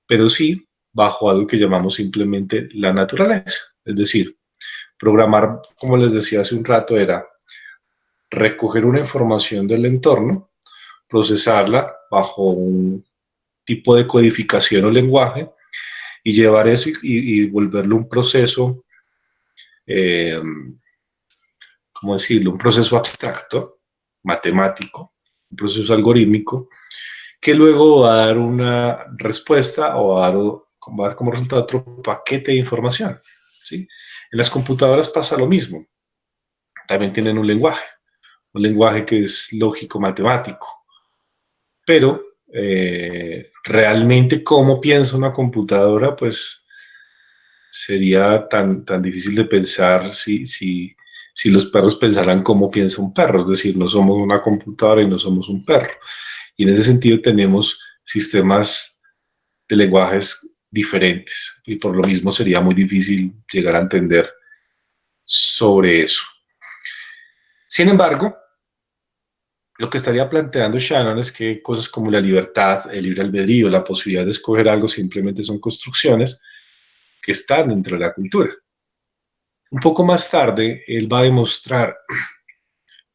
pero sí bajo algo que llamamos simplemente la naturaleza. Es decir, programar, como les decía hace un rato, era recoger una información del entorno, procesarla bajo un tipo de codificación o lenguaje y llevar eso y volverlo un proceso, ¿cómo decirlo? Un proceso abstracto, matemático, un proceso algorítmico, que luego va a dar una respuesta o va a dar como resultado otro paquete de información, ¿sí? En las computadoras pasa lo mismo. También tienen un lenguaje que es lógico matemático, pero realmente cómo piensa una computadora, pues sería tan difícil de pensar si los perros pensaran como piensa un perro, es decir, no somos una computadora y no somos un perro. Y en ese sentido tenemos sistemas de lenguajes diferentes y por lo mismo sería muy difícil llegar a entender sobre eso. Sin embargo, lo que estaría planteando Shannon es que cosas como la libertad, el libre albedrío, la posibilidad de escoger algo simplemente son construcciones que están dentro de la cultura. Un poco más tarde, él va a demostrar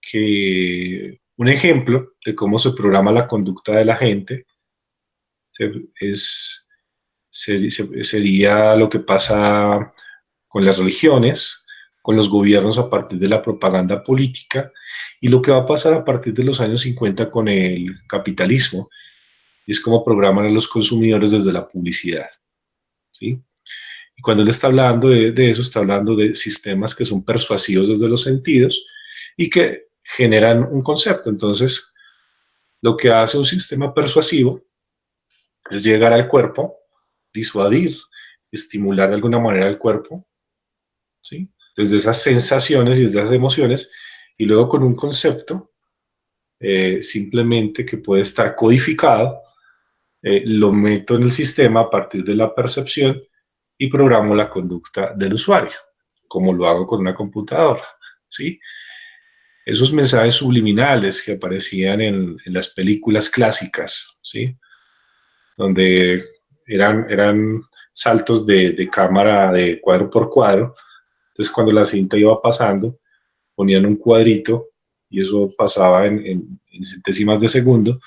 que un ejemplo de cómo se programa la conducta de la gente sería lo que pasa con las religiones, con los gobiernos a partir de la propaganda política y lo que va a pasar a partir de los años 50 con el capitalismo, y es cómo programan a los consumidores desde la publicidad, ¿sí? Y cuando él está hablando de eso, está hablando de sistemas que son persuasivos desde los sentidos y que generan un concepto. Entonces, lo que hace un sistema persuasivo es llegar al cuerpo, disuadir, estimular de alguna manera el cuerpo, ¿sí? Desde esas sensaciones y desde esas emociones, y luego con un concepto simplemente que puede estar codificado, lo meto en el sistema a partir de la percepción y programo la conducta del usuario, como lo hago con una computadora, ¿sí? Esos mensajes subliminales que aparecían en las películas clásicas, ¿sí? Donde eran saltos de cámara de cuadro por cuadro. Entonces, cuando la cinta iba pasando, ponían un cuadrito y eso pasaba en centésimas de segundo,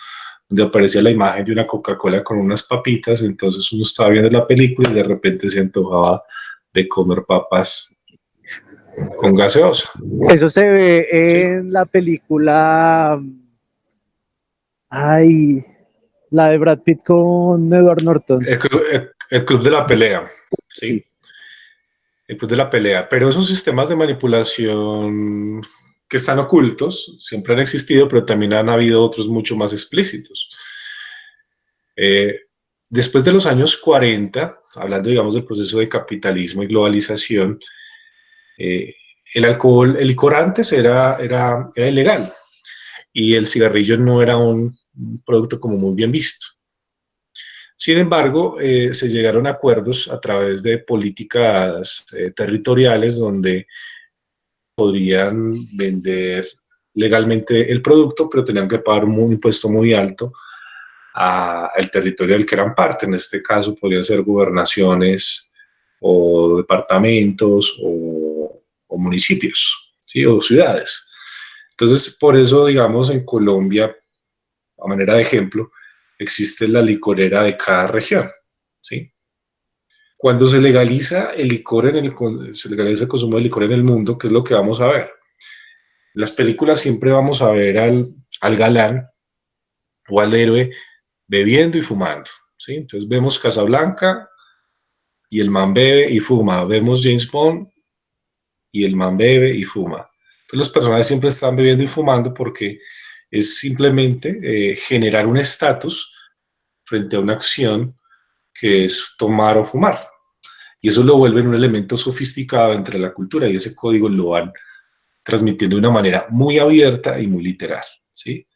donde aparecía la imagen de una Coca-Cola con unas papitas. Entonces uno estaba viendo la película y de repente se antojaba de comer papas con gaseosa. Eso se ve en la película, la de Brad Pitt con Edward Norton. El club de la pelea, ¿sí? El club de la pelea. Pero esos sistemas de manipulación que están ocultos siempre han existido, pero también han habido otros mucho más explícitos. Después de los años 40, hablando, digamos, del proceso de capitalismo y globalización, el licor antes era ilegal y el cigarrillo no era un producto como muy bien visto. Sin embargo, se llegaron a acuerdos a través de políticas territoriales donde podrían vender legalmente el producto, pero tenían que pagar un impuesto muy alto al territorio del que eran parte. En este caso podrían ser gobernaciones o departamentos o municipios, ¿sí? O ciudades. Entonces, por eso, digamos, en Colombia, a manera de ejemplo, existe la licorera de cada región, ¿sí? Cuando se legaliza el licor se legaliza el consumo de licor en el mundo, ¿qué es lo que vamos a ver? En las películas siempre vamos a ver al galán o al héroe bebiendo y fumando, ¿sí? Entonces vemos Casablanca y el man bebe y fuma, vemos James Bond y el man bebe y fuma. Entonces los personajes siempre están bebiendo y fumando porque es simplemente generar un estatus frente a una acción que es tomar o fumar. Y eso lo vuelve un elemento sofisticado entre la cultura y ese código lo van transmitiendo de una manera muy abierta y muy literal, ¿sí?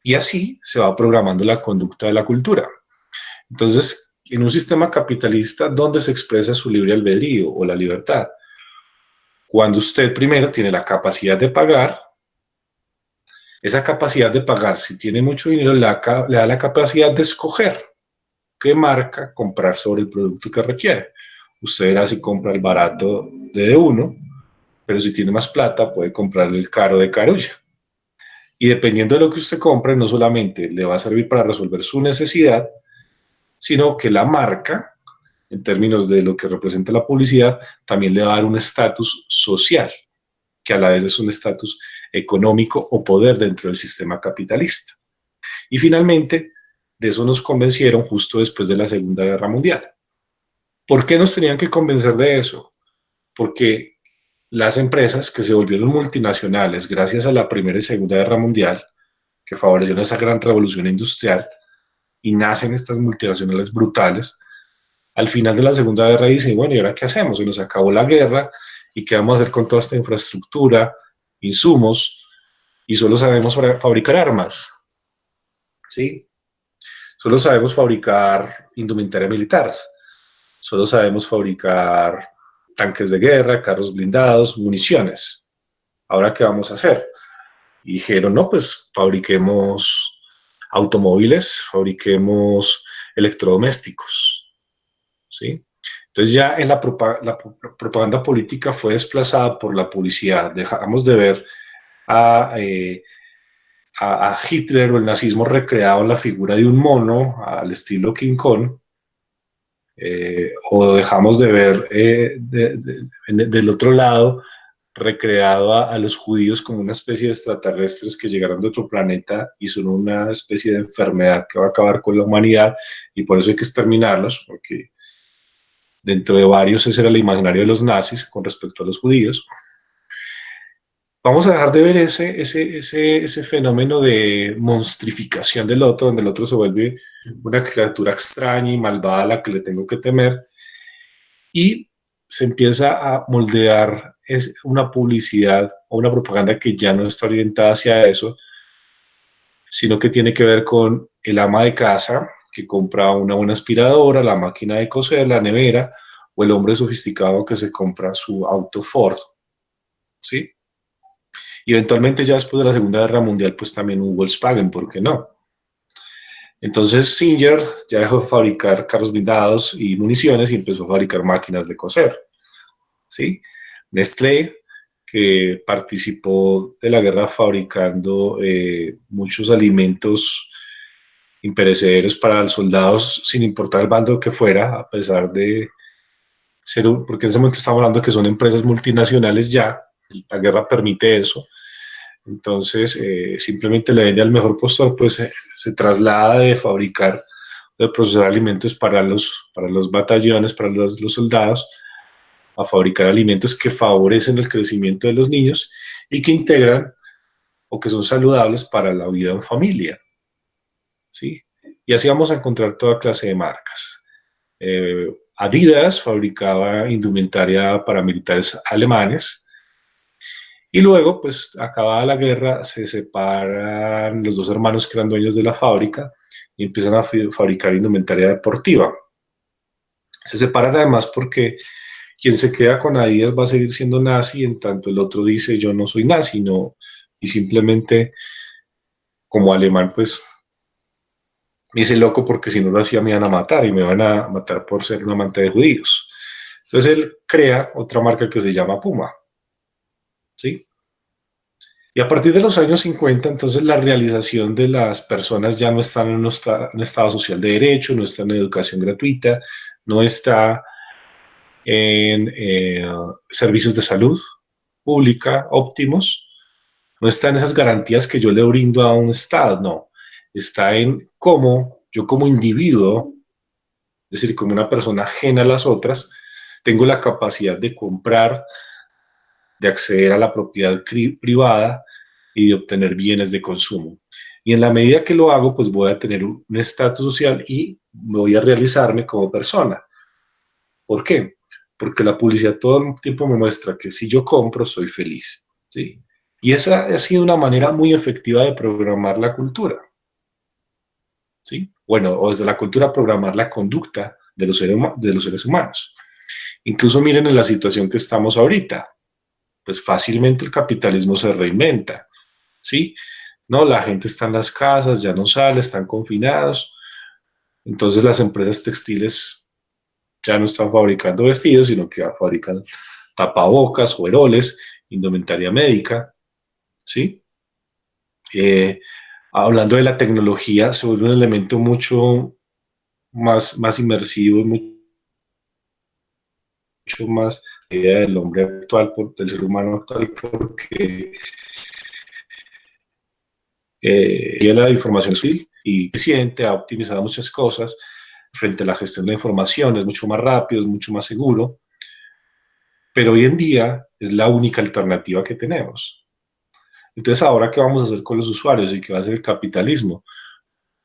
Y así se va programando la conducta de la cultura. Entonces, en un sistema capitalista, ¿dónde se expresa su libre albedrío o la libertad? Cuando usted primero tiene la capacidad de pagar, esa capacidad de pagar, si tiene mucho dinero, le da la capacidad de escoger qué marca comprar sobre el producto que requiere. Usted verá si compra el barato de uno, pero si tiene más plata puede comprar el caro de Carulla. Y dependiendo de lo que usted compre, no solamente le va a servir para resolver su necesidad, sino que la marca, en términos de lo que representa la publicidad, también le va a dar un estatus social, que a la vez es un estatus económico o poder dentro del sistema capitalista. Y finalmente, de eso nos convencieron justo después de la Segunda Guerra Mundial. ¿Por qué nos tenían que convencer de eso? Porque las empresas que se volvieron multinacionales gracias a la Primera y Segunda Guerra Mundial, que favorecieron esa gran revolución industrial, y nacen estas multinacionales brutales, al final de la Segunda Guerra dicen, bueno, ¿y ahora qué hacemos? Se nos acabó la guerra, ¿y qué vamos a hacer con toda esta infraestructura, insumos? Y solo sabemos fabricar armas, ¿sí? Solo sabemos fabricar indumentaria militar, solo sabemos fabricar tanques de guerra, carros blindados, municiones. ¿Ahora qué vamos a hacer? Y dijeron, no, pues fabriquemos automóviles, fabriquemos electrodomésticos, ¿sí? Entonces ya en la propaganda política fue desplazada por la publicidad. Dejamos de ver a, a Hitler o el nazismo recreado en la figura de un mono al estilo King Kong, o dejamos de ver del otro lado recreado a los judíos como una especie de extraterrestres que llegaron de otro planeta y son una especie de enfermedad que va a acabar con la humanidad, y por eso hay que exterminarlos, porque dentro de varios ese era el imaginario de los nazis con respecto a los judíos. Vamos a dejar de ver ese fenómeno de monstrificación del otro, donde el otro se vuelve una criatura extraña y malvada a la que le tengo que temer, y se empieza a moldear una publicidad o una propaganda que ya no está orientada hacia eso, sino que tiene que ver con el ama de casa que compra una buena aspiradora, la máquina de coser, la nevera, o el hombre sofisticado que se compra su auto Ford, ¿sí? Y eventualmente ya después de la Segunda Guerra Mundial, pues también un Volkswagen, ¿por qué no? Entonces Singer ya dejó de fabricar carros blindados y municiones y empezó a fabricar máquinas de coser, ¿sí? Nestlé, que participó de la guerra fabricando muchos alimentos imperecederos para los soldados, sin importar el bando que fuera, a pesar de ser porque en ese momento estamos hablando que son empresas multinacionales ya, la guerra permite eso. Entonces, simplemente le vende al mejor postor, pues se traslada de fabricar, de procesar alimentos para los batallones, para los soldados, a fabricar alimentos que favorecen el crecimiento de los niños y que integran o que son saludables para la vida en familia, ¿sí? Y así vamos a encontrar toda clase de marcas. Adidas fabricaba indumentaria para militares alemanes, y luego, pues, acabada la guerra, se separan los dos hermanos que eran dueños de la fábrica y empiezan a fabricar indumentaria deportiva. Se separan además porque quien se queda con Adidas va a seguir siendo nazi, en tanto el otro dice yo no soy nazi, no, y simplemente como alemán, pues, me hice loco porque si no lo hacía me iban a matar, y me van a matar por ser un amante de judíos. Entonces él crea otra marca que se llama Puma, ¿sí? Y a partir de los años 50, entonces la realización de las personas ya no está en un estado social de derecho, no está en educación gratuita, no está en servicios de salud pública óptimos, no está en esas garantías que yo le brindo a un Estado, no. Está en cómo yo como individuo, es decir, como una persona ajena a las otras, tengo la capacidad de comprar, de acceder a la propiedad privada y de obtener bienes de consumo. Y en la medida que lo hago, pues voy a tener un estatus social y voy a realizarme como persona. ¿Por qué? Porque la publicidad todo el tiempo me muestra que si yo compro, soy feliz, ¿sí? Y esa ha sido una manera muy efectiva de programar la cultura, ¿sí? Bueno, o desde la cultura programar la conducta de los seres humanos. Incluso miren en la situación que estamos ahorita, pues fácilmente el capitalismo se reinventa, ¿sí? No, la gente está en las casas, ya no sale, están confinados, entonces las empresas textiles ya no están fabricando vestidos, sino que fabrican tapabocas, overoles, indumentaria médica, ¿sí? Hablando de la tecnología, se vuelve un elemento mucho más inmersivo, mucho más la idea del hombre actual, del ser humano actual, porque la información es útil y eficiente, ha optimizado muchas cosas frente a la gestión de la información, es mucho más rápido, es mucho más seguro, pero hoy en día es la única alternativa que tenemos. Entonces, ¿ahora qué vamos a hacer con los usuarios y qué va a hacer el capitalismo?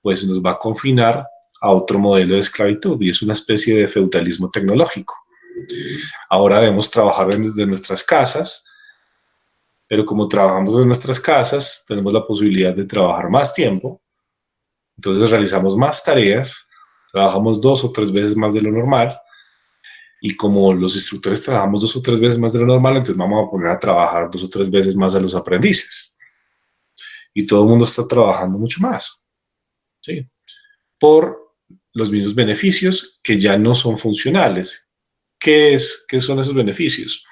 Pues nos va a confinar a otro modelo de esclavitud y es una especie de feudalismo tecnológico. Ahora debemos trabajar desde nuestras casas, pero como trabajamos en nuestras casas, tenemos la posibilidad de trabajar más tiempo, entonces realizamos más tareas, trabajamos 2 o 3 veces más de lo normal, y como los instructores trabajamos 2 o 3 veces más de lo normal, entonces vamos a poner a trabajar 2 o 3 veces más a los aprendices. Y todo el mundo está trabajando mucho más, ¿sí? Por los mismos beneficios que ya no son funcionales. ¿Qué son esos beneficios?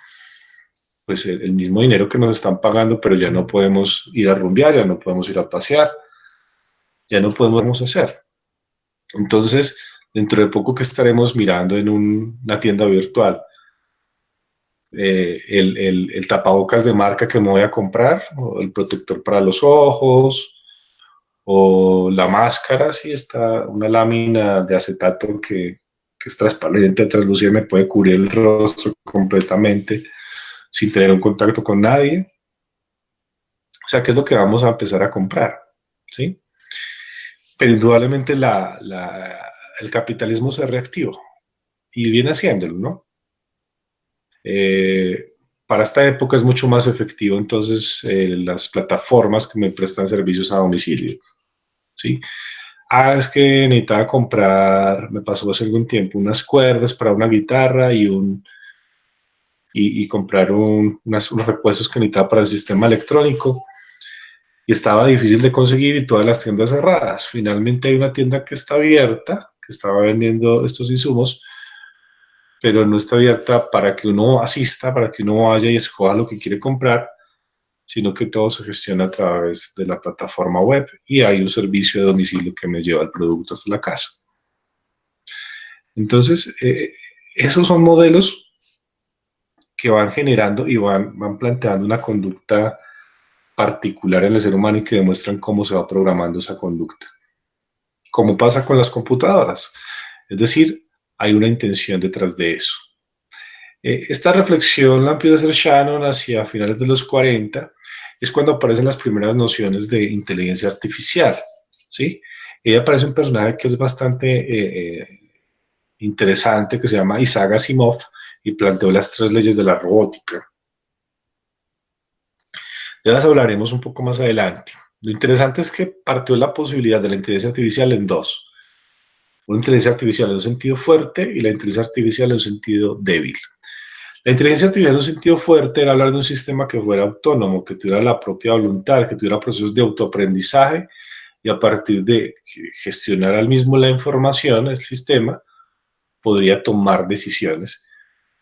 Pues el mismo dinero que nos están pagando, pero ya no podemos ir a rumbear, ya no podemos ir a pasear, ya no podemos hacer. Entonces, dentro de poco que estaremos mirando en una tienda virtual, el tapabocas de marca que me voy a comprar, o el protector para los ojos, o la máscara, sí, está una lámina de acetato que es transparente, translúcida, me puede cubrir el rostro completamente sin tener un contacto con nadie. O sea, ¿qué es lo que vamos a empezar a comprar? ¿Sí? Pero indudablemente el capitalismo se reactivó y viene haciéndolo, ¿no? Para esta época es mucho más efectivo entonces las plataformas que me prestan servicios a domicilio, ¿sí? Es que necesitaba comprar, me pasó hace algún tiempo, unas cuerdas para una guitarra y comprar unos repuestos que necesitaba para el sistema electrónico. Y estaba difícil de conseguir y todas las tiendas cerradas. Finalmente hay una tienda que está abierta, que estaba vendiendo estos insumos, pero no está abierta para que uno asista, para que uno vaya y escoja lo que quiere comprar, sino que todo se gestiona a través de la plataforma web y hay un servicio de domicilio que me lleva el producto hasta la casa. Entonces, esos son modelos que van generando y van planteando una conducta particular en el ser humano y que demuestran cómo se va programando esa conducta. Como pasa con las computadoras. Es decir, hay una intención detrás de eso. Esta reflexión la empieza a hacer Shannon hacia finales de los 40, es cuando aparecen las primeras nociones de inteligencia artificial, ¿sí? Ella aparece un personaje que es bastante interesante, que se llama Isaac Asimov, y planteó las 3 leyes de la robótica. De las hablaremos un poco más adelante. Lo interesante es que partió la posibilidad de la inteligencia artificial en 2. Una inteligencia artificial en un sentido fuerte y la inteligencia artificial en un sentido débil. La inteligencia artificial en un sentido fuerte era hablar de un sistema que fuera autónomo, que tuviera la propia voluntad, que tuviera procesos de autoaprendizaje y a partir de gestionar al mismo la información, el sistema podría tomar decisiones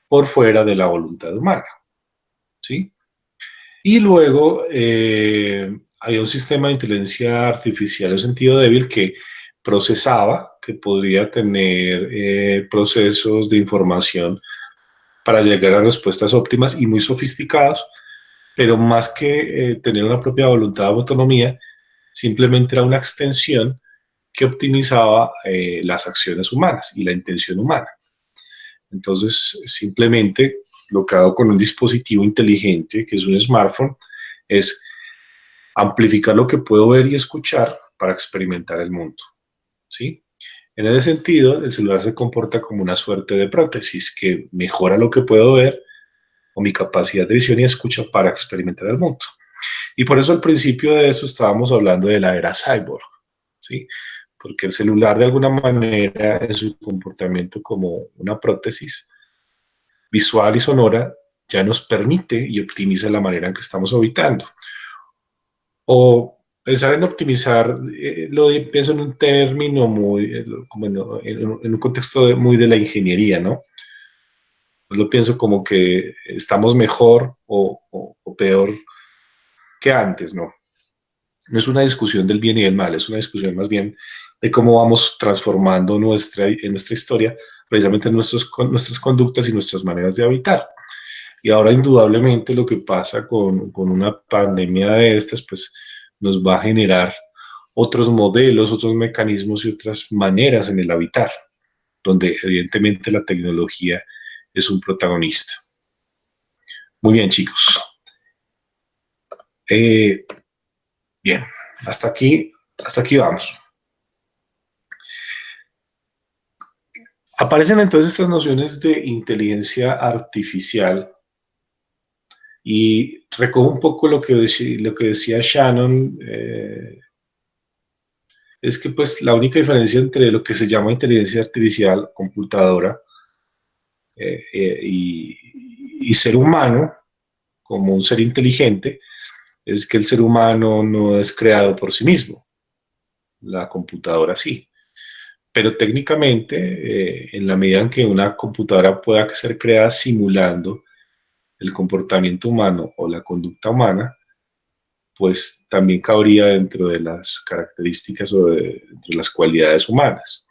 por fuera de la voluntad humana, ¿sí? Y luego hay un sistema de inteligencia artificial en sentido débil que procesaba, que podría tener procesos de información para llegar a respuestas óptimas y muy sofisticados, pero más que tener una propia voluntad de autonomía, simplemente era una extensión que optimizaba las acciones humanas y la intención humana. Entonces, simplemente lo que hago con un dispositivo inteligente, que es un smartphone, es amplificar lo que puedo ver y escuchar para experimentar el mundo, ¿sí? En ese sentido, el celular se comporta como una suerte de prótesis que mejora lo que puedo ver o mi capacidad de visión y escucha para experimentar el mundo. Y por eso al principio de eso estábamos hablando de la era cyborg, ¿sí? Porque el celular de alguna manera en su comportamiento como una prótesis visual y sonora ya nos permite y optimiza la manera en que estamos habitando. O pensar en optimizar, pienso en un término muy, como en un contexto muy de la ingeniería, ¿no? Lo pienso como que estamos mejor o peor que antes, ¿no? No es una discusión del bien y del mal, es una discusión más bien de cómo vamos transformando en nuestra historia, precisamente nuestras conductas y nuestras maneras de habitar. Y ahora indudablemente lo que pasa con una pandemia de estas, pues nos va a generar otros modelos, otros mecanismos y otras maneras en el habitar, donde evidentemente la tecnología es un protagonista. Muy bien, chicos. Bien, hasta aquí vamos. Aparecen entonces estas nociones de inteligencia artificial y recojo un poco lo que decía Shannon, es que pues la única diferencia entre lo que se llama inteligencia artificial computadora y ser humano como un ser inteligente es que el ser humano no es creado por sí mismo, la computadora sí. Pero técnicamente, en la medida en que una computadora pueda ser creada simulando el comportamiento humano o la conducta humana, pues también cabría dentro de las características o de las cualidades humanas.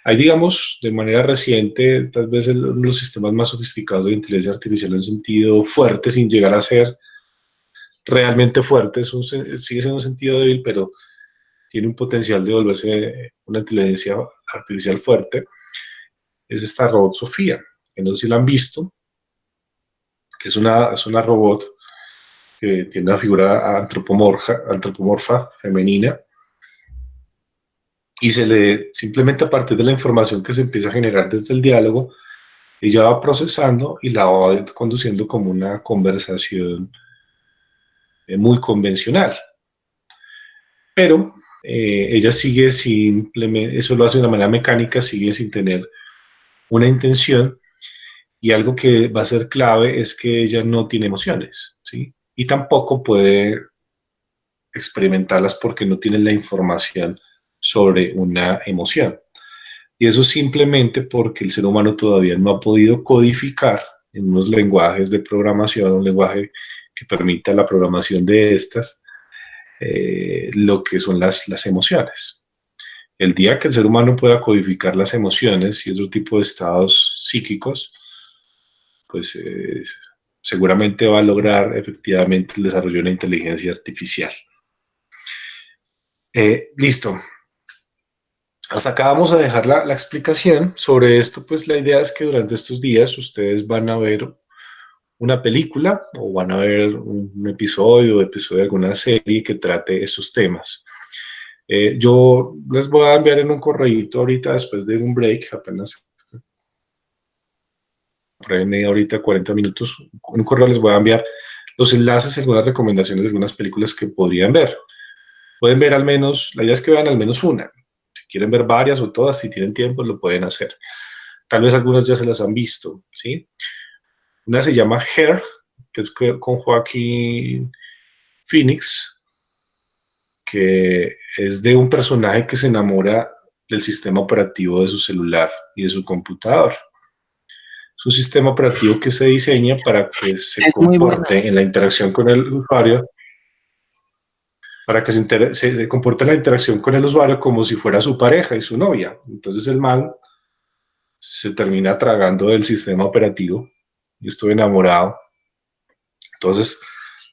Hay, digamos, de manera reciente, tal vez los sistemas más sofisticados de inteligencia artificial en un sentido fuerte, sin llegar a ser realmente fuerte, sigue siendo un sentido débil, pero tiene un potencial de volverse una inteligencia artificial fuerte, es esta robot Sofía, que no sé si la han visto, que es una robot que tiene una figura antropomorfa femenina, y simplemente a partir de la información que se empieza a generar desde el diálogo, ella va procesando y la va conduciendo como una conversación muy convencional. Pero ella sigue simplemente, eso lo hace de una manera mecánica, sigue sin tener una intención, y algo que va a ser clave es que ella no tiene emociones, ¿sí? Y tampoco puede experimentarlas porque no tiene la información sobre una emoción. Y eso simplemente porque el ser humano todavía no ha podido codificar en unos lenguajes de programación, un lenguaje que permita la programación de estas, lo que son las emociones. El día que el ser humano pueda codificar las emociones y otro tipo de estados psíquicos, pues seguramente va a lograr efectivamente el desarrollo de una inteligencia artificial. Listo. Hasta acá vamos a dejar la explicación sobre esto. Pues la idea es que durante estos días ustedes van a ver una película o van a ver un episodio de alguna serie que trate estos temas. Yo les voy a enviar en un correíto ahorita, después de un break, apenas por ahí media horita, 40 minutos, en un correo les voy a enviar los enlaces y algunas recomendaciones de algunas películas que podrían ver. Pueden ver al menos, la idea es que vean al menos una. Si quieren ver varias o todas, si tienen tiempo, lo pueden hacer. Tal vez algunas ya se las han visto, ¿sí? Una se llama Her, que es con Joaquín Phoenix, que es de un personaje que se enamora del sistema operativo de su celular y de su computador. Es un sistema operativo que se diseña para que se comporte en la interacción con el usuario, para que se comporte en la interacción con el usuario como si fuera su pareja y su novia. Entonces el man se termina tragando del sistema operativo y estoy enamorado. Entonces,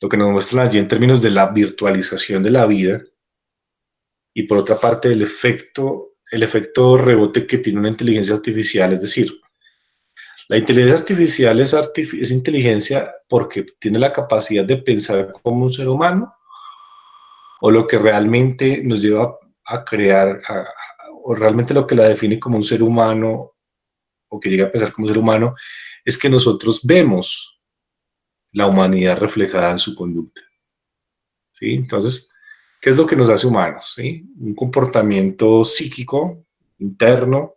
lo que nos muestran allí en términos de la virtualización de la vida y por otra parte el efecto rebote que tiene una inteligencia artificial, es decir, la inteligencia artificial es inteligencia porque tiene la capacidad de pensar como un ser humano, o lo que realmente nos lleva a crear, o realmente lo que la define como un ser humano, o que llega a pensar como un ser humano, es que nosotros vemos la humanidad reflejada en su conducta. ¿Sí? Entonces, ¿qué es lo que nos hace humanos? ¿Sí? Un comportamiento psíquico, interno,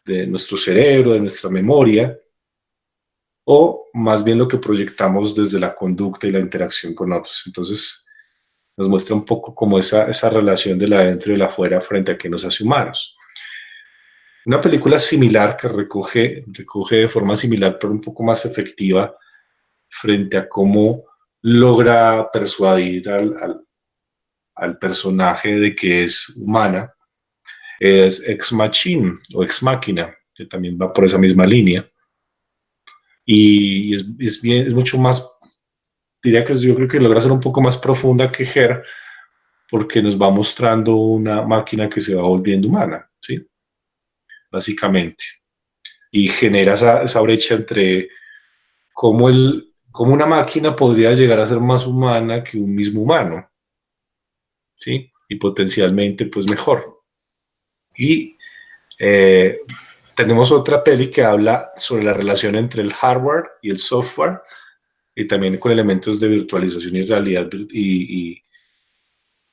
de nuestro cerebro, de nuestra memoria, o más bien lo que proyectamos desde la conducta y la interacción con otros. Entonces, nos muestra un poco como esa relación de la adentro y la afuera frente a qué nos hace humanos. Una película similar que recoge de forma similar, pero un poco más efectiva, frente a cómo logra persuadir al personaje de que es humana, es Ex Machina o Ex Máquina, que también va por esa misma línea. Y es mucho más, diría que yo creo que logra ser un poco más profunda que Her, porque nos va mostrando una máquina que se va volviendo humana, ¿sí? Básicamente. Y genera esa brecha entre cómo una máquina podría llegar a ser más humana que un mismo humano, ¿sí? Y potencialmente, pues mejor. Y Eh, tenemos otra peli que habla sobre la relación entre el hardware y el software, y también con elementos de virtualización y realidad e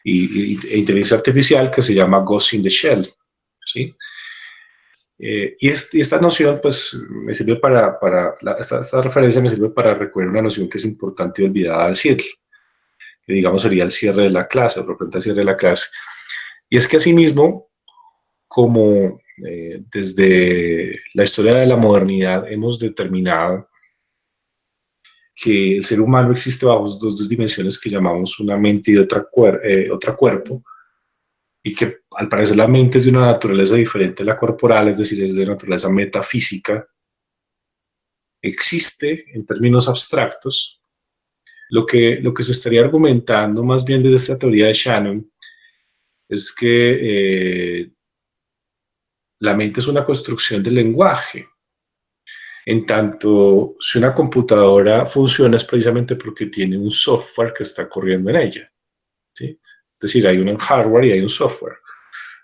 inteligencia artificial, que se llama Ghost in the Shell, ¿sí? Y esta noción, pues, me sirve esta referencia me sirve para recordar una noción que es importante y olvidada decir, que digamos sería el cierre de la clase, o representa el cierre de la clase. Y es que asimismo, como desde la historia de la modernidad hemos determinado que el ser humano existe bajo dos dimensiones que llamamos una mente y otra cuerpo, y que al parecer la mente es de una naturaleza diferente a la corporal, es decir, es de naturaleza metafísica, existe en términos abstractos. Lo que se estaría argumentando más bien desde esta teoría de Shannon es que la mente es una construcción del lenguaje. En tanto, si una computadora funciona es precisamente porque tiene un software que está corriendo en ella, ¿sí? Es decir, hay un hardware y hay un software.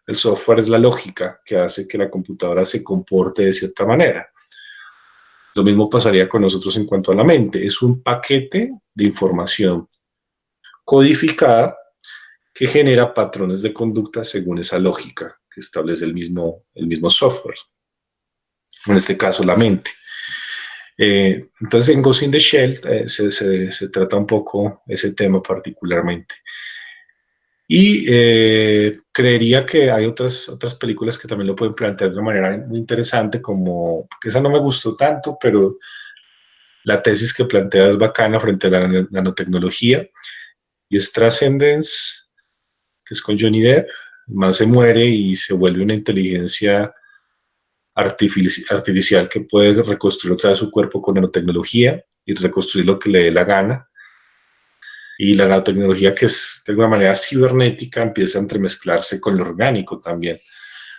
El software es la lógica que hace que la computadora se comporte de cierta manera. Lo mismo pasaría con nosotros en cuanto a la mente. Es un paquete de información codificada que genera patrones de conducta según esa lógica que establece el mismo software. En este caso, la mente. Entonces, en Ghost in the Shell se trata un poco ese tema particularmente. Y creería que hay otras películas que también lo pueden plantear de una manera muy interesante, como, que esa no me gustó tanto, pero la tesis que plantea es bacana frente a la nanotecnología, y es Transcendence, que es con Johnny Depp. El man se muere y se vuelve una inteligencia artificial que puede reconstruir otra vez su cuerpo con nanotecnología y reconstruir lo que le dé la gana. Y la nanotecnología, que es de alguna manera cibernética, empieza a entremezclarse con lo orgánico también.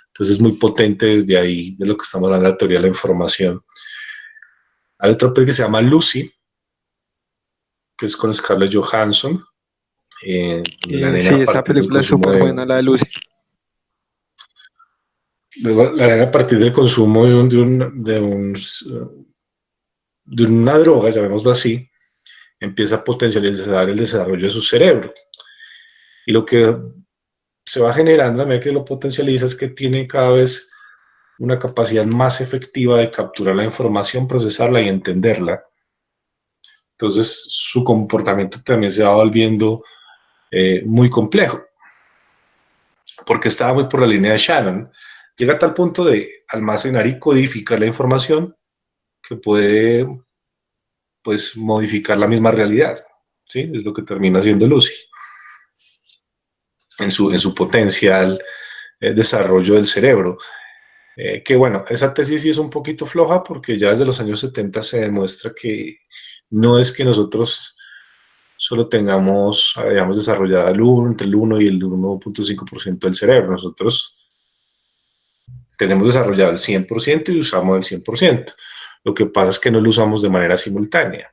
Entonces es muy potente desde ahí, de lo que estamos hablando de la teoría de la información. Hay otra película que se llama Lucy, que es con Scarlett Johansson. La nena, Sí, a esa partir del película es consumo súper buena, la de Lucy. la nena, a partir del consumo de una droga, llamémoslo así, empieza a potencializar el desarrollo de su cerebro. Y lo que se va generando a medida que lo potencializa es que tiene cada vez una capacidad más efectiva de capturar la información, procesarla y entenderla. Entonces su comportamiento también se va volviendo muy complejo, porque estaba muy por la línea de Shannon. Llega a tal punto de almacenar y codificar la información que puede, pues, modificar la misma realidad, ¿sí? Es lo que termina haciendo Lucy en su potencial desarrollo del cerebro. Que bueno, esa tesis sí es un poquito floja, porque ya desde los años 70 se demuestra que no es que nosotros solo tengamos, hayamos desarrollado entre el 1 y el 1.5% del cerebro. Nosotros tenemos desarrollado el 100% y usamos el 100%. Lo que pasa es que no lo usamos de manera simultánea.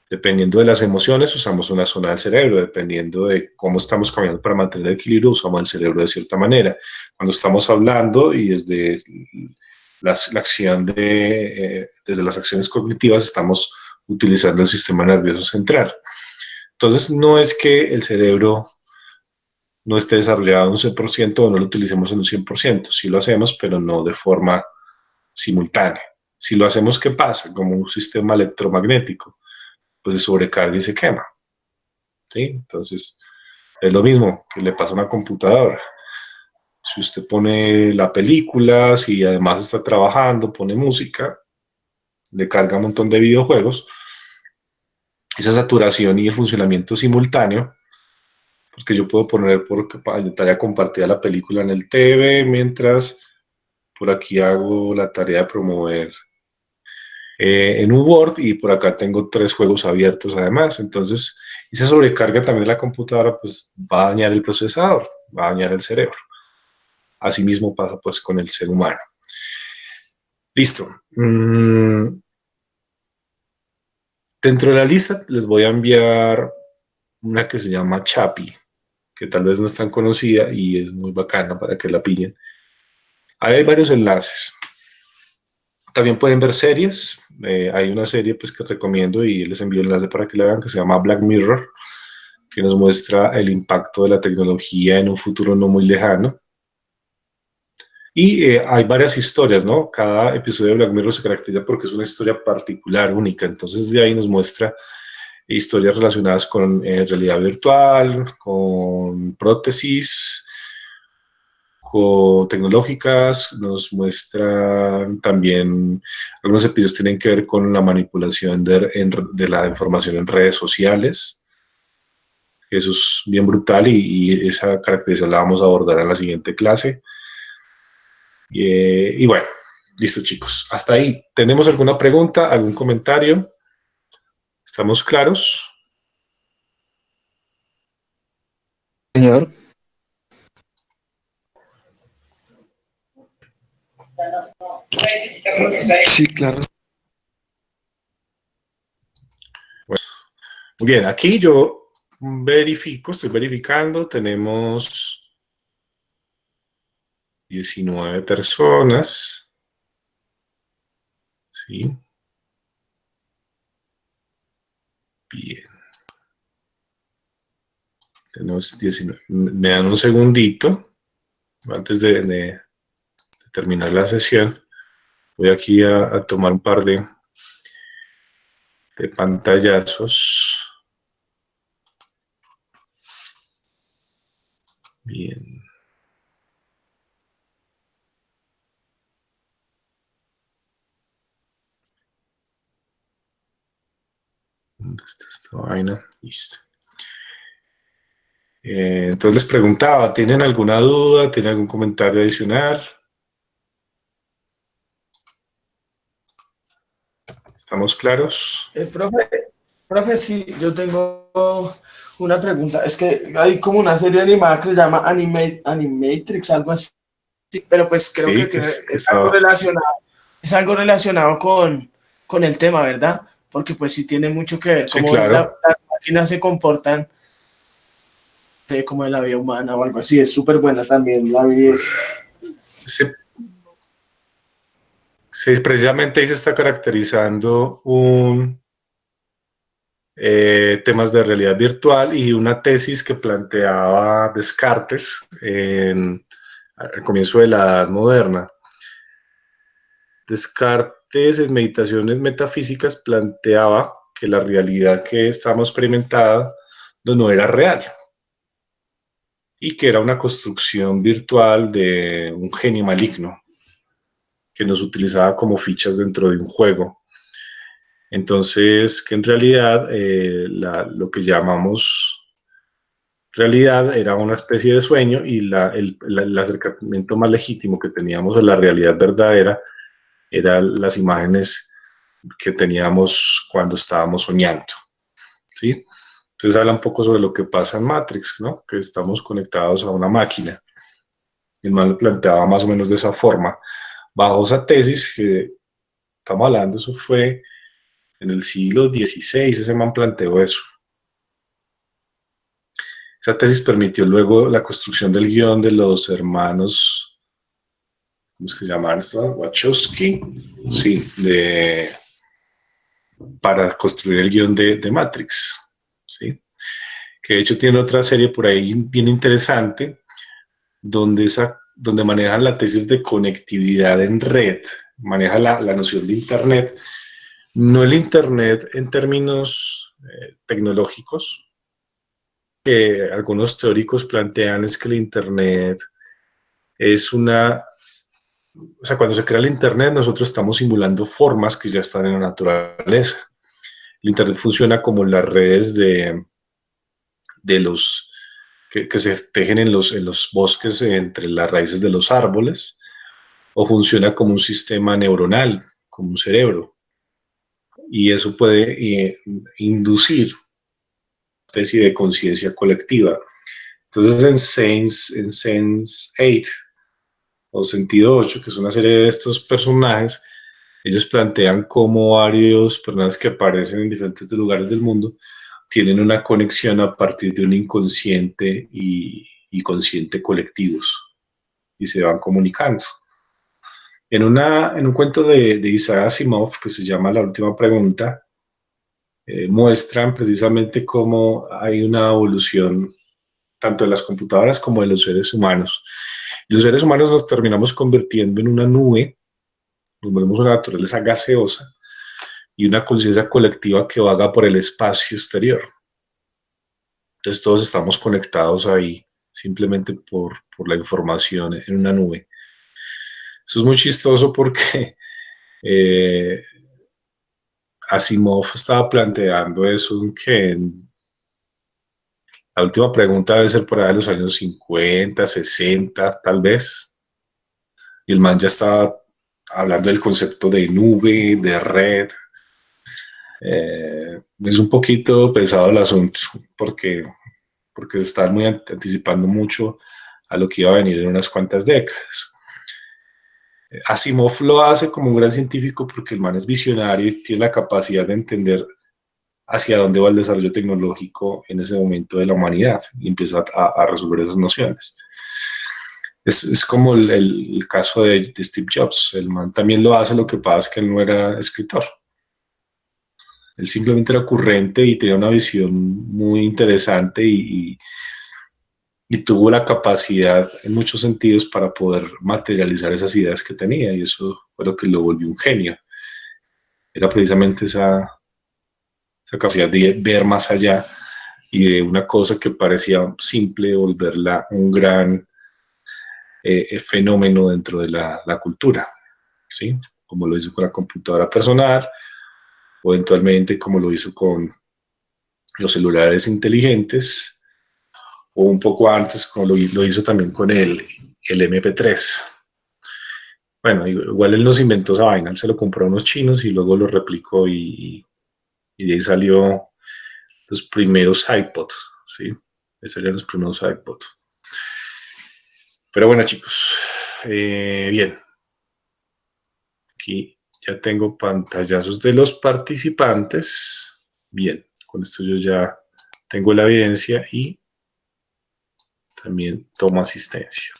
Dependiendo de las emociones, usamos una zona del cerebro. Dependiendo de cómo estamos caminando para mantener el equilibrio, usamos el cerebro de cierta manera. Cuando estamos hablando y desde la acción desde las acciones cognitivas, estamos utilizando el sistema nervioso central. Entonces, no es que el cerebro no esté desarrollado un 100% o no lo utilicemos en un 100%. Sí lo hacemos, pero no de forma simultánea. Si lo hacemos, ¿qué pasa? Como un sistema electromagnético, pues se sobrecarga y se quema, ¿sí? Entonces, es lo mismo que le pasa a una computadora. Si usted pone la película, si además está trabajando, pone música, le carga un montón de videojuegos, esa saturación y el funcionamiento simultáneo, porque yo puedo poner por pantalla compartida la película en el TV, mientras por aquí hago la tarea de promover en un Word, y por acá tengo 3 juegos abiertos además. Entonces, esa sobrecarga también de la computadora pues va a dañar el procesador, va a dañar el cerebro. Asimismo pasa pues con el ser humano. Listo. Dentro de la lista les voy a enviar una que se llama Chappie, que tal vez no es tan conocida y es muy bacana para que la pillen. Ahí hay varios enlaces. También pueden ver series. Hay una serie pues, que recomiendo y les envío el enlace para que la vean, que se llama Black Mirror, que nos muestra el impacto de la tecnología en un futuro no muy lejano. Y hay varias historias, ¿no? Cada episodio de Black Mirror se caracteriza porque es una historia particular, única. Entonces de ahí nos muestra historias relacionadas con realidad virtual, con prótesis, con tecnológicas. Nos muestran también, algunos episodios tienen que ver con la manipulación de la información en redes sociales. Eso es bien brutal y esa característica la vamos a abordar en la siguiente clase. Y bueno, listo chicos, hasta ahí. ¿Tenemos alguna pregunta, algún comentario? ¿Estamos claros? Señor. Sí, claro. Bueno, muy bien, aquí yo estoy verificando, tenemos 19 personas. ¿Sí? Bien. Tenemos 19. Me dan un segundito antes de terminar la sesión. Voy aquí a tomar un par de pantallazos. Bien. ¿Dónde está esta vaina? Listo. Entonces les preguntaba, ¿tienen alguna duda? ¿Tienen algún comentario adicional? ¿Estamos claros? Profe, sí, yo tengo una pregunta. Es que hay como una serie animada que se llama Animatrix, algo así. Pero pues creo Sí, que es algo relacionado con el tema, ¿verdad? Porque pues sí tiene mucho que ver Sí, cómo claro. las máquinas se comportan como en la vida humana o algo así. Es súper buena también, la vida Sí, precisamente ahí se está caracterizando temas de realidad virtual y una tesis que planteaba Descartes al comienzo de la Edad Moderna. Descartes en Meditaciones Metafísicas planteaba que la realidad que estábamos experimentando no era real y que era una construcción virtual de un genio maligno que nos utilizaba como fichas dentro de un juego. Entonces, que en realidad lo que llamamos realidad era una especie de sueño y el acercamiento más legítimo que teníamos a la realidad verdadera eran las imágenes que teníamos cuando estábamos soñando, ¿sí? Entonces habla un poco sobre lo que pasa en Matrix, ¿no? Que estamos conectados a una máquina. El man lo planteaba más o menos de esa forma. Bajo esa tesis que estamos hablando, eso fue en el siglo XVI, ese man planteó eso. Esa tesis permitió luego la construcción del guión de los hermanos, ¿cómo es que se llamaban estos? Wachowski, sí, para construir el guión de Matrix, ¿sí? Que de hecho tiene otra serie por ahí bien interesante, donde manejan la tesis de conectividad en red, maneja la noción de Internet, no el Internet en términos tecnológicos, que algunos teóricos plantean es que el Internet es o sea, cuando se crea el Internet nosotros estamos simulando formas que ya están en la naturaleza. El Internet funciona como las redes que se tejen en los bosques entre las raíces de los árboles, o funciona como un sistema neuronal, como un cerebro. Y eso puede inducir una especie de conciencia colectiva. Entonces en Sense8 o Sentido 8, que es una serie de estos personajes, ellos plantean cómo varios personajes que aparecen en diferentes lugares del mundo tienen una conexión a partir de un inconsciente y consciente colectivos y se van comunicando. En un cuento de Isaac Asimov que se llama La última pregunta, muestran precisamente cómo hay una evolución tanto de las computadoras como de los seres humanos. Y los seres humanos nos terminamos convirtiendo en una nube, nos volvemos una naturaleza gaseosa y una conciencia colectiva que vaga por el espacio exterior. Entonces todos estamos conectados ahí simplemente por la información en una nube. Eso es muy chistoso porque Asimov estaba planteando eso en la última pregunta debe ser por ahí de los años 50, 60, tal vez. Y el man ya estaba hablando del concepto de nube, de red. Es un poquito pesado el asunto porque están muy anticipando mucho a lo que iba a venir en unas cuantas décadas. Asimov lo hace como un gran científico porque el man es visionario y tiene la capacidad de entender hacia dónde va el desarrollo tecnológico en ese momento de la humanidad y empieza a resolver esas nociones. Es como el caso de Steve Jobs. El man también lo hace, lo que pasa es que él no era escritor. Él simplemente era ocurrente y tenía una visión muy interesante y tuvo la capacidad en muchos sentidos para poder materializar esas ideas que tenía, y eso fue lo que lo volvió un genio. Era precisamente esa capacidad de ver más allá y de una cosa que parecía simple volverla un gran fenómeno dentro de la cultura, ¿sí? Como lo hizo con la computadora personal, o eventualmente como lo hizo con los celulares inteligentes, o un poco antes como lo hizo también con el MP3. Bueno, igual él nos inventó esa vaina, él se lo compró a unos chinos y luego lo replicó y de ahí salió los primeros iPods, ¿sí? Esos serían los primeros iPods. Pero bueno, chicos, bien. Aquí ya tengo pantallazos de los participantes. Bien, con esto yo ya tengo la evidencia y también tomo asistencia.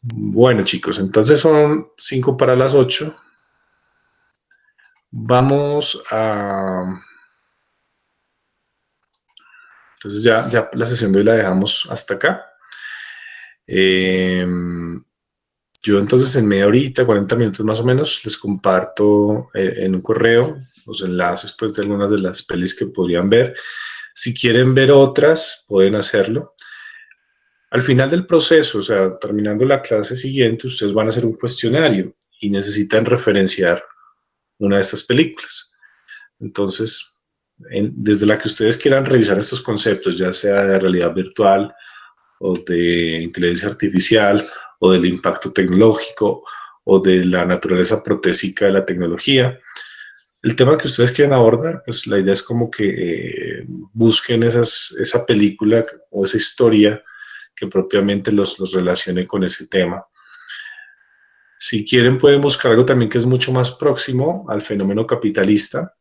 Bueno, chicos, entonces son 5 para las 8. Vamos a... Entonces ya la sesión de hoy la dejamos hasta acá. Yo entonces en media horita, 40 minutos más o menos, les comparto en un correo los enlaces pues, de algunas de las pelis que podrían ver. Si quieren ver otras, pueden hacerlo. Al final del proceso, o sea, terminando la clase siguiente, ustedes van a hacer un cuestionario y necesitan referenciar una de estas películas. Entonces, desde la que ustedes quieran revisar estos conceptos, ya sea de realidad virtual o de inteligencia artificial o del impacto tecnológico o de la naturaleza protésica de la tecnología, el tema que ustedes quieren abordar, pues la idea es como que busquen esa película o esa historia que propiamente los relacione con ese tema. Si quieren pueden buscar algo también que es mucho más próximo al fenómeno capitalista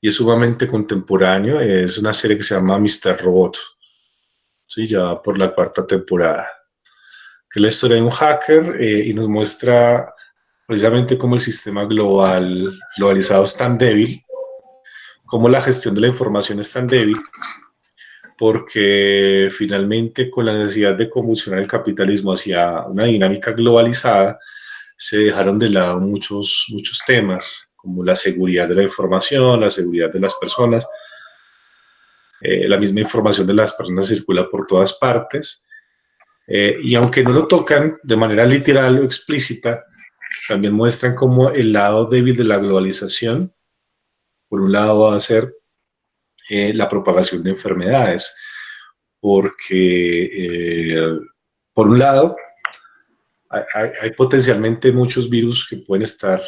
y es sumamente contemporáneo. Es una serie que se llama Mr. Robot, ¿sí? Ya va por la 4ª temporada, que es la historia de un hacker y nos muestra precisamente cómo el sistema globalizado es tan débil, cómo la gestión de la información es tan débil, porque finalmente con la necesidad de convulsionar el capitalismo hacia una dinámica globalizada, se dejaron de lado muchos temas, como la seguridad de la información, la seguridad de las personas. La misma información de las personas circula por todas partes, y aunque no lo tocan de manera literal o explícita, también muestran cómo el lado débil de la globalización, por un lado, va a ser la propagación de enfermedades, porque por un lado hay potencialmente muchos virus que pueden estar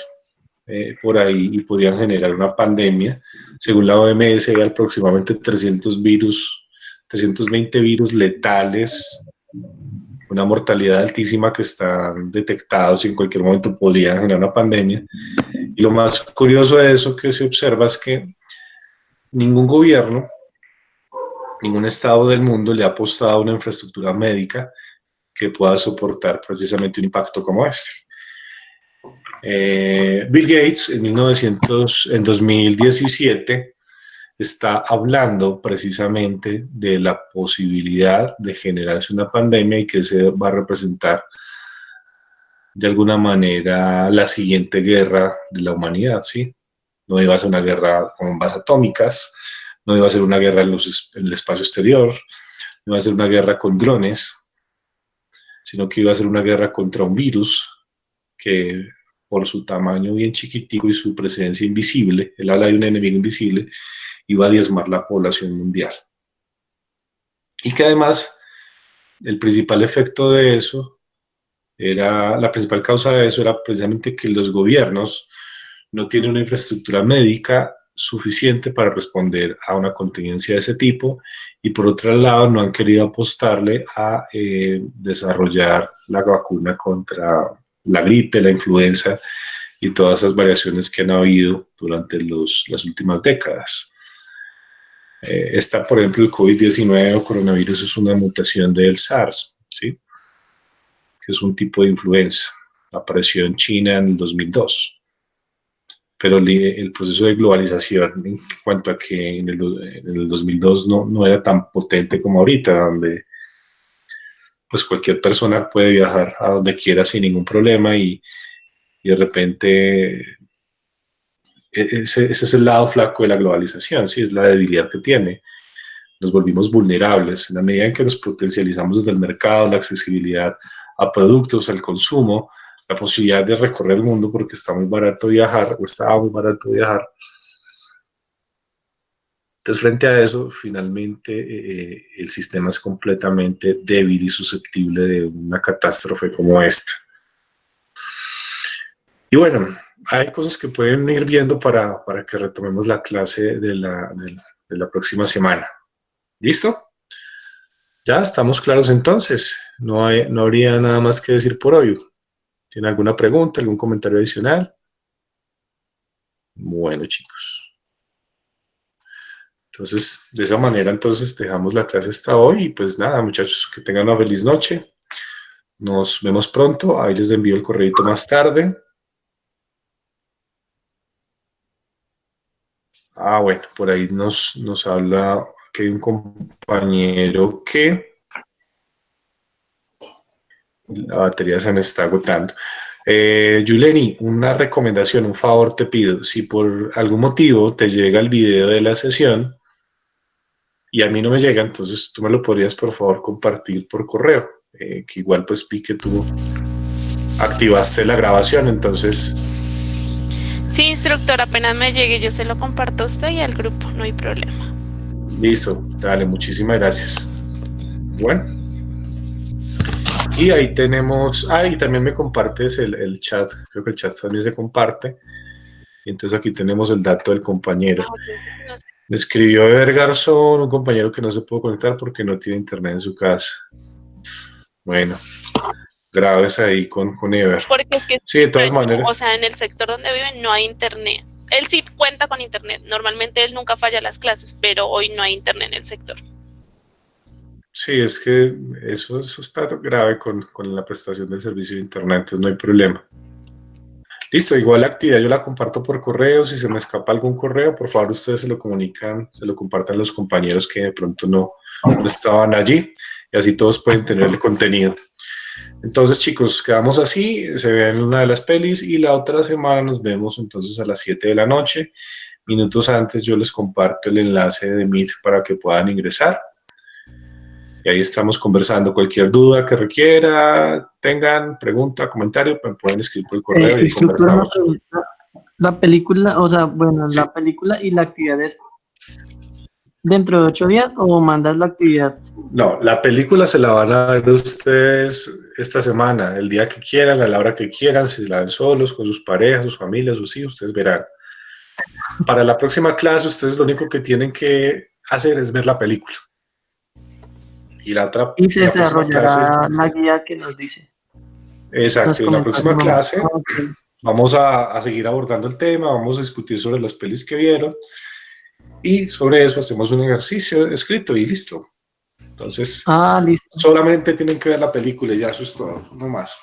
por ahí y podrían generar una pandemia. Según la OMS hay aproximadamente 320 virus letales, una mortalidad altísima que están detectados y en cualquier momento podrían generar una pandemia. Y lo más curioso de eso que se observa es que ningún gobierno, ningún estado del mundo le ha apostado a una infraestructura médica que pueda soportar precisamente un impacto como este. Bill Gates en 2017 está hablando precisamente de la posibilidad de generarse una pandemia y que se va a representar de alguna manera la siguiente guerra de la humanidad, ¿sí? No iba a ser una guerra con bombas atómicas, no iba a ser una guerra en el espacio exterior, no iba a ser una guerra con drones, sino que iba a ser una guerra contra un virus que por su tamaño bien chiquitico y su presencia invisible, él habla de un enemigo invisible, iba a diezmar la población mundial. Y que además el principal efecto de eso la principal causa de eso era precisamente que los gobiernos no tienen una infraestructura médica suficiente para responder a una contingencia de ese tipo y por otro lado no han querido apostarle a desarrollar la vacuna contra la gripe, la influenza y todas esas variaciones que han habido durante las últimas décadas. Por ejemplo, el COVID-19 o coronavirus es una mutación del SARS, ¿sí? Que es un tipo de influenza. Apareció en China en el 2002. Pero el proceso de globalización en cuanto a que en el 2002 no era tan potente como ahorita, donde pues cualquier persona puede viajar a donde quiera sin ningún problema y de repente ese es el lado flaco de la globalización, ¿sí? Es la debilidad que tiene. Nos volvimos vulnerables en la medida en que nos potencializamos desde el mercado, la accesibilidad a productos, al consumo, la posibilidad de recorrer el mundo porque está muy barato viajar o estaba muy barato viajar. Entonces, frente a eso, finalmente el sistema es completamente débil y susceptible de una catástrofe como esta. Y bueno, hay cosas que pueden ir viendo para que retomemos la clase de la próxima semana. ¿Listo? Ya estamos claros entonces. No habría nada más que decir por hoy. ¿Tiene alguna pregunta, algún comentario adicional? Bueno, chicos. Entonces, de esa manera, entonces, dejamos la clase hasta hoy. Y pues nada, muchachos, que tengan una feliz noche. Nos vemos pronto. Ahí les envío el correíto más tarde. Bueno, por ahí nos habla que hay un compañero que la batería se me está agotando. Yuleni, una recomendación, un favor te pido. Si por algún motivo te llega el video de la sesión y a mí no me llega, entonces tú me lo podrías por favor compartir por correo, que igual pues vi que tú activaste la grabación, entonces... Sí, instructor, apenas me llegue yo se lo comparto a usted y al grupo, no hay problema. Listo, dale, muchísimas gracias. Bueno. Y ahí tenemos, y también me compartes el chat, creo que el chat también se comparte. Y entonces aquí tenemos el dato del compañero. No sé. Me escribió Ever Garzón, un compañero que no se pudo conectar porque no tiene internet en su casa. Bueno, graves ahí con Ever. Porque es que, sí, de todas maneras. O sea, en el sector donde viven no hay internet. Él sí cuenta con internet. Normalmente él nunca falla las clases, pero hoy no hay internet en el sector. Sí, es que eso está grave con la prestación del servicio de internet, entonces no hay problema. Listo, igual la actividad yo la comparto por correo. Si se me escapa algún correo, por favor ustedes se lo comunican, se lo compartan a los compañeros que de pronto no estaban allí y así todos pueden tener el contenido. Entonces, chicos, quedamos así, se ven una de las pelis y la otra semana nos vemos entonces a las 7 de la noche. Minutos antes yo les comparto el enlace de Meet para que puedan ingresar. Y ahí estamos conversando. Cualquier duda que requiera, tengan, pregunta, comentario, pues pueden escribir por el correo y conversamos. La película, o sea, bueno, sí. La película y la actividad es dentro de 8 días o mandas la actividad. No, la película se la van a ver ustedes esta semana, el día que quieran, a la hora que quieran, si la ven solos, con sus parejas, sus familias, sus hijos, ustedes verán. Para la próxima clase, ustedes lo único que tienen que hacer es ver la película. Y la otra y se desarrollará la guía que nos dice. Exacto, y en la próxima clase vamos a seguir abordando el tema, vamos a discutir sobre las pelis que vieron y sobre eso hacemos un ejercicio escrito y listo. Entonces, Listo. solamente tienen que ver la película y ya eso es todo, no más.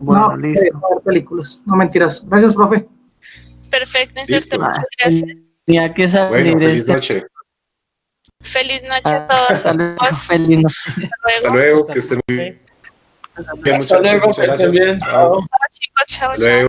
Bueno, no, listo. ver películas. No mentiras. Gracias, profe. Perfecto, Listo. inserto, muchas gracias. Tenía que salir Bueno, feliz este. noche. Feliz noche a todos. Hasta luego. Hasta Feliz noche. Hasta luego. luego, que estén muy bien. Hasta luego, que estén bien. Chao. Chao, chicos, chao, Hasta chao. luego.